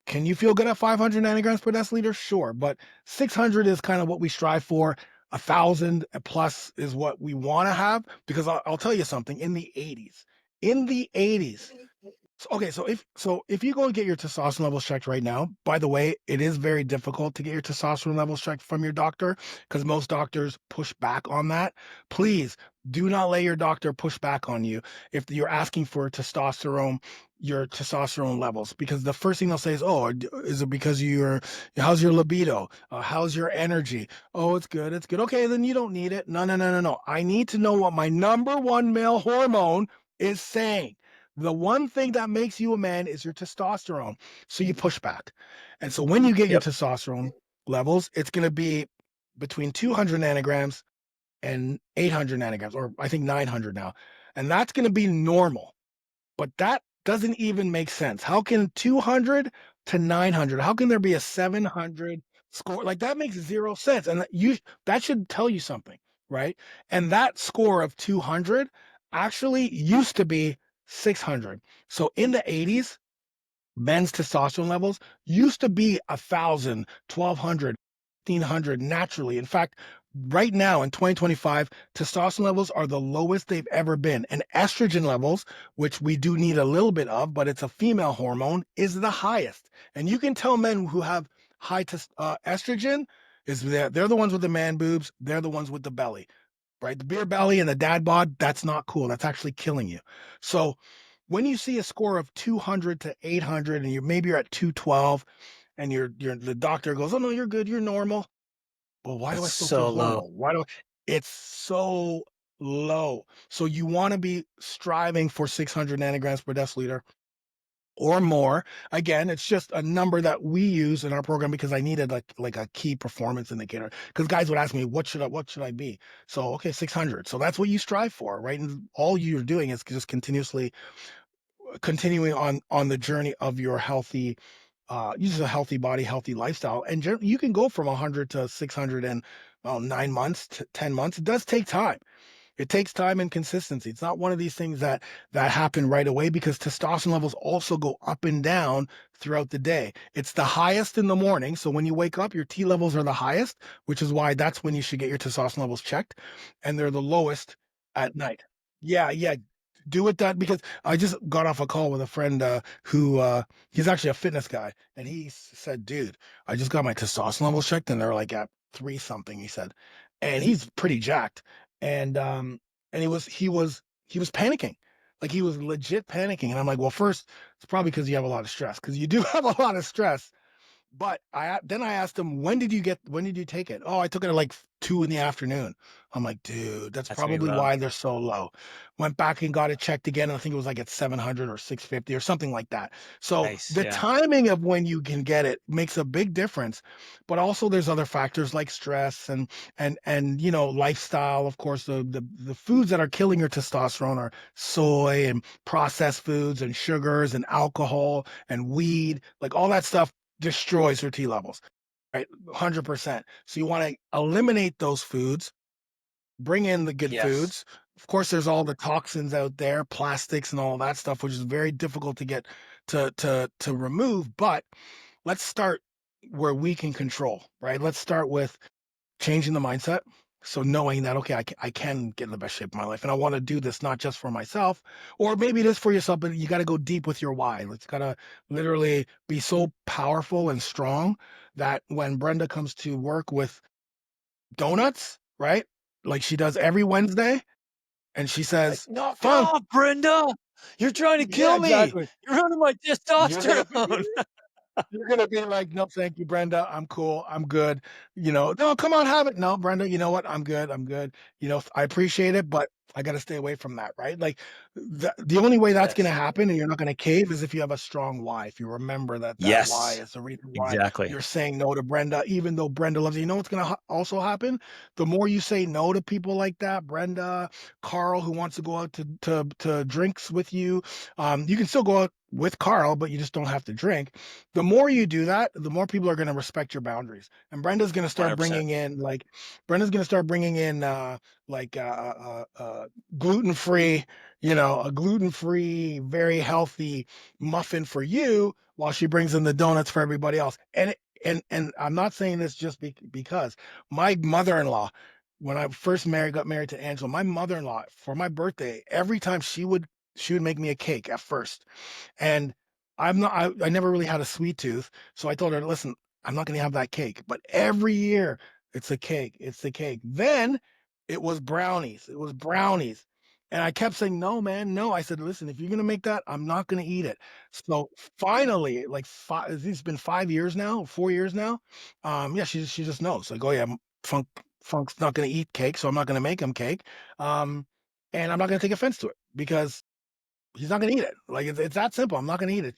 Can you feel good at 500 nanograms per deciliter? Sure, but 600 is kind of what we strive for. 1,000 plus is what we want to have, because I'll tell you something. In the 80s, okay, so if you go and get your testosterone levels checked right now, by the way, it is very difficult to get your testosterone levels checked from your doctor, because most doctors push back on that. Please do not let your doctor push back on you if you're asking for your testosterone levels, because the first thing they'll say is, "Oh, is it because how's your libido? How's your energy? Oh, it's good, it's good. Okay, then you don't need it. No, no, no, no, no. I need to know what my number one male hormone is saying. The one thing that makes you a man is your testosterone. So you push back. And so when you get your Yep. testosterone levels, it's going to be between 200 nanograms and 800 nanograms, or I think 900 now. And that's going to be normal. But doesn't even make sense. How can 200 to 900, how can there be a 700 score? Like that makes zero sense. And that should tell you something, right? And that score of 200 actually used to be 600. So in the 80s, men's testosterone levels used to be 1,000, 1,200, 1,500 naturally. In fact, right now in 2025, testosterone levels are the lowest they've ever been. And estrogen levels, which we do need a little bit of, but it's a female hormone, is the highest. And you can tell men who have high estrogen is they're the ones with the man boobs, they're the ones with the belly, right? The beer belly and the dad bod, that's not cool. That's actually killing you. So when you see a score of 200 to 800 and you're at 212 and the doctor goes, "Oh no, you're good, you're normal." Well, why do That's I still feel so low. horrible? It's so low. So you want to be striving for 600 nanograms per deciliter or more. Again, it's just a number that we use in our program because I needed like a key performance indicator. Because guys would ask me, what should I be? So okay, 600. So that's what you strive for, right? And all you're doing is just continuing on the journey of your healthy use a healthy body, healthy lifestyle. And you can go from 100 to 600 in 9 months to 10 months. It does take time. It takes time and consistency. It's not one of these things that happen right away because testosterone levels also go up and down throughout the day. It's the highest in the morning. So when you wake up, your T levels are the highest, which is why that's when you should get your testosterone levels checked. And they're the lowest at night. Yeah, yeah. Do it that because I just got off a call with a friend who he's actually a fitness guy, and he said, "Dude, I just got my testosterone levels checked, and they're like at three something." He said, and he's pretty jacked and he was panicking. Like he was legit panicking. And I'm like, well, first, it's probably because you have a lot of stress, because you do have a lot of stress. But then I asked him, when did you take it? Oh, I took it at like 2 in the afternoon. I'm like, dude, that's That's really probably low. why they're so low. Went back and got it checked again. And I think it was like at 700 or 650 or something like that. So Nice. the Yeah. timing of when you can get it makes a big difference. But also there's other factors like stress and lifestyle. Of course, the foods that are killing your testosterone are soy and processed foods and sugars and alcohol and weed, like all that stuff destroys your T levels, right? 100%. So you want to eliminate those foods, bring in the good Yes. foods. Of course, there's all the toxins out there, plastics and all that stuff, which is very difficult to get to remove. But let's start where we can control, right? Let's start with changing the mindset. So knowing that, okay, I can get in the best shape of my life. And I want to do this not just for myself, or maybe it is for yourself, but you got to go deep with your why. It's got to literally be so powerful and strong that when Brenda comes to work with donuts, right? Like she does every Wednesday, and she Like, says, knock it Funk. off, Brenda. You're trying to Yeah, kill me. exactly. You're running my You're gonna testosterone. You're gonna be like, no, thank you, Brenda. I'm cool. I'm good. No, come on, have it. No, Brenda, you know what? I'm good. I'm good. I appreciate it, but I got to stay away from that, right? Like the only way that's gonna Yes. happen and you're not gonna cave is if you have a strong why. If you remember that why Yes. is the reason why Exactly. you're saying no to Brenda, even though Brenda loves you. You know what's gonna also happen? The more you say no to people like that, Brenda, Carl, who wants to go out to drinks with you, you can still go out with Carl, but you just don't have to drink. The more you do that, the more people are going to respect your boundaries. And Brenda's going to start bringing in like gluten-free, a gluten-free, very healthy muffin for you while she brings in the donuts for everybody else. And I'm not saying this just because my mother-in-law, when I first got married to Angela, my mother-in-law for my birthday, every time she would make me a cake at first. And I never really had a sweet tooth. So I told her, listen, I'm not going to have that cake. But every year it's a cake. It's the cake. Then it was brownies. It was brownies. And I kept saying, no, man, no. I said, listen, if you're going to make that, I'm not going to eat it. So finally, like it's been 5 years now, 4 years now. Yeah, she just knows. Like, oh yeah, Funk's not going to eat cake, so I'm not going to make him cake. Um, and I'm not going to take offense to it because he's not gonna eat it. Like it's that simple. I'm not gonna eat it.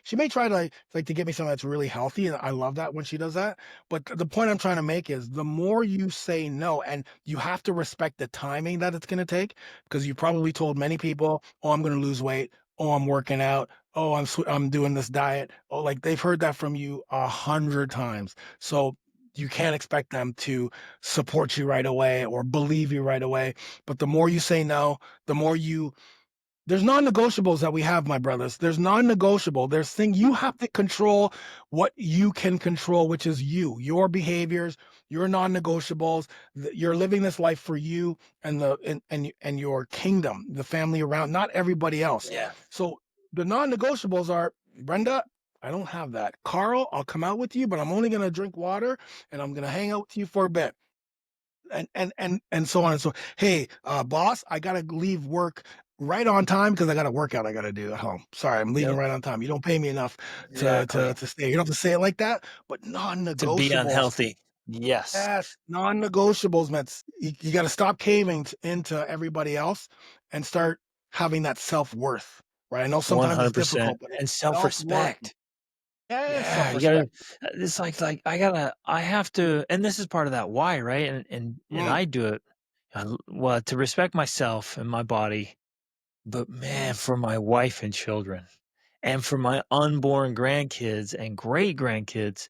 She may try to like to get me something that's really healthy, and I love that when she does that. But the point I'm trying to make is the more you say no, and you have to respect the timing that it's gonna take, because you probably told many people, "Oh, I'm gonna lose weight. oh, I'm working out. Oh, I'm doing this diet. Oh, like they've heard that from you 100 times. So you can't expect them to support you right away or believe you right away. But the more you say no, the more you there's non-negotiables that we have, my brothers. There's non-negotiable. There's things you have to control what you can control, which is you, your behaviors, your non-negotiables. You're living this life for you and and your kingdom, the family around, not everybody else. Yeah. So the non-negotiables are Brenda. I don't have that. Carl, I'll come out with you, but I'm only gonna drink water and I'm gonna hang out with you for a bit and so on and so. Hey, boss, I gotta leave work right on time because I got a workout I gotta do at home. Sorry, I'm leaving Yep. right on time. You don't pay me enough Exactly. to stay. You don't have to say it like that, but To be non-negotiables. unhealthy. Yes. Yes, non-negotiables, man. You got to stop caving into everybody else and start having that self-worth. Right? I know sometimes it's 100%. difficult, but And it's self-worth. self-respect. Yes, Yeah, you gotta self-respect. it's I have to, and this is part of that why, right? And Mm, I do it, well, to respect myself and my body, but man, for my wife and children, and for my unborn grandkids and great grandkids,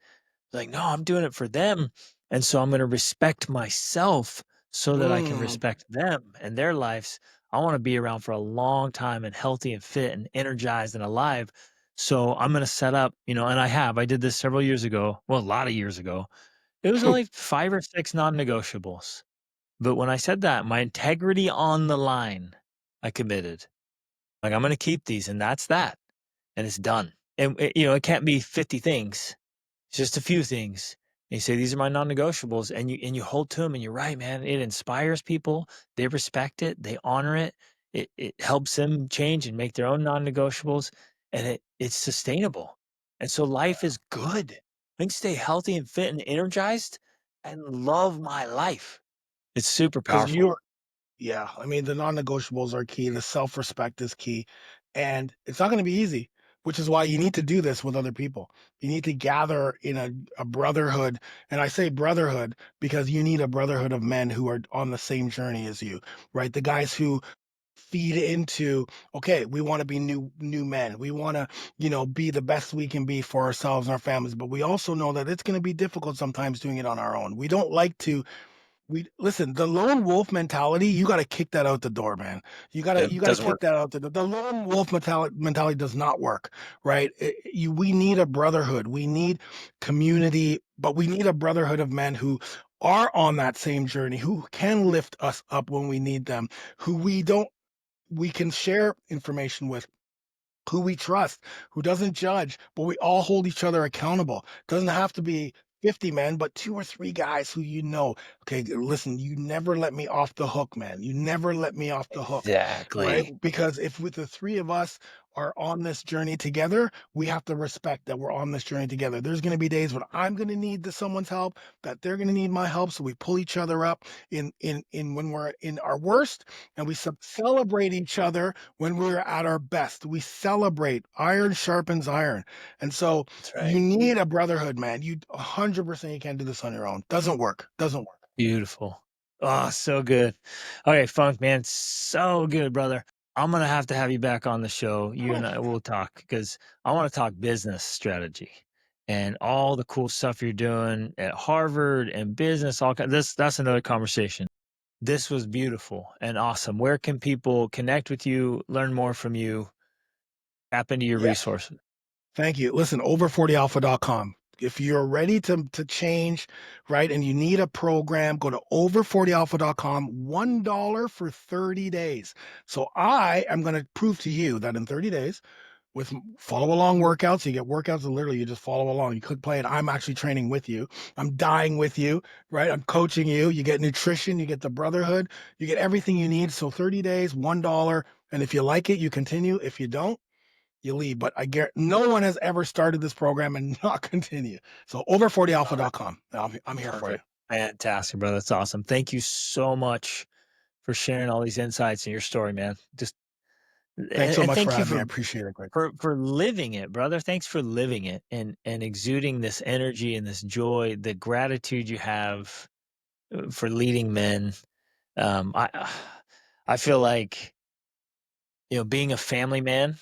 like, no, I'm doing it for them. And so I'm going to respect myself so that I can mm. respect them and their lives. I want to be around for a long time and healthy and fit and energized and alive. So I'm going to set up, and I did this several years ago. Well, a lot of years ago. It was only 5 or 6 non negotiables. But when I said that, my integrity on the line, I committed. Like, I'm going to keep these, and that's that. And it's done. And, it can't be 50 things, just a few things. And you say, "These are my non-negotiables," and you hold to them, and you're right, man. It inspires people. They respect it. They honor it. It helps them change and make their own non-negotiables, and it's sustainable. And so life is good. I can stay healthy and fit and energized and love my life. It's super Because powerful. yeah, I mean, the non-negotiables are key. The self-respect is key. And it's not going to be easy, which is why you need to do this with other people. You need to gather in a brotherhood. And I say brotherhood because you need a brotherhood of men who are on the same journey as you, right? The guys who feed into, okay, we want to be new men. We want to, be the best we can be for ourselves and our families. But we also know that it's going to be difficult sometimes doing it on our own. We don't like to we listen, the lone wolf mentality, you gotta kick that out the door, man. You gotta It you gotta doesn't kick work. that out the door. The lone wolf mentality does not work, right? We need a brotherhood. We need community, but we need a brotherhood of men who are on that same journey, who can lift us up when we need them, who we can share information with, who we trust, who doesn't judge, but we all hold each other accountable. Doesn't have to be 50 men, but 2 or 3 guys who okay, listen, you never let me off the hook, man. You never let me off the hook, right? Exactly. Because if with the 3 of us are on this journey together, we have to respect that we're on this journey together. There's going to be days when I'm going to need someone's help, that they're going to need my help. So we pull each other up in when we're in our worst, and we celebrate each other when we're at our best. We celebrate. Iron sharpens iron. And so That's you right. need a brotherhood, man. You 100% you can't do this on your own. Doesn't work. Doesn't work. Beautiful. Oh, so good. Okay, Funk, man, so good, brother. I'm gonna have to have you back on the show. You and I will talk because I want to talk business strategy and all the cool stuff you're doing at Harvard and business. That's another conversation. This was beautiful and awesome. Where can people connect with you, learn more from you, tap into your Yeah. resources? Thank you. Listen, over40alpha.com. If you're ready to change, right, and you need a program, go to over40alpha.com, $1 for 30 days. So I am going to prove to you that in 30 days, with follow along workouts, you get workouts that literally you just follow along. You click play it. I'm actually training with you. I'm dying with you, right? I'm coaching you. You get nutrition, you get the brotherhood, you get everything you need. So 30 days, $1. And if you like it, you continue. If you don't, you leave. But I get no one has ever started this program and not continue. So Love it. over40alpha.com. I'm here for you. Perfect. Fantastic, brother. That's awesome. Thank you so much for sharing all these insights and your story, man. Just Thanks so and much for thank you having me. I appreciate it, Greg. for living it, brother. Thanks for living it and exuding this energy and this joy, the gratitude you have for leading men. I feel like being a family man.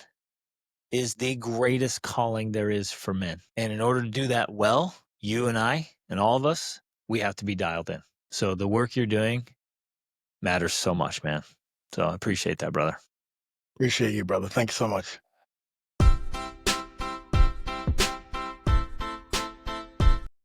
is the greatest calling there is for men. And in order to do that well, you and I and all of us, we have to be dialed in. So the work you're doing matters so much, man. So I appreciate that, brother. Appreciate you, brother. Thank you so much.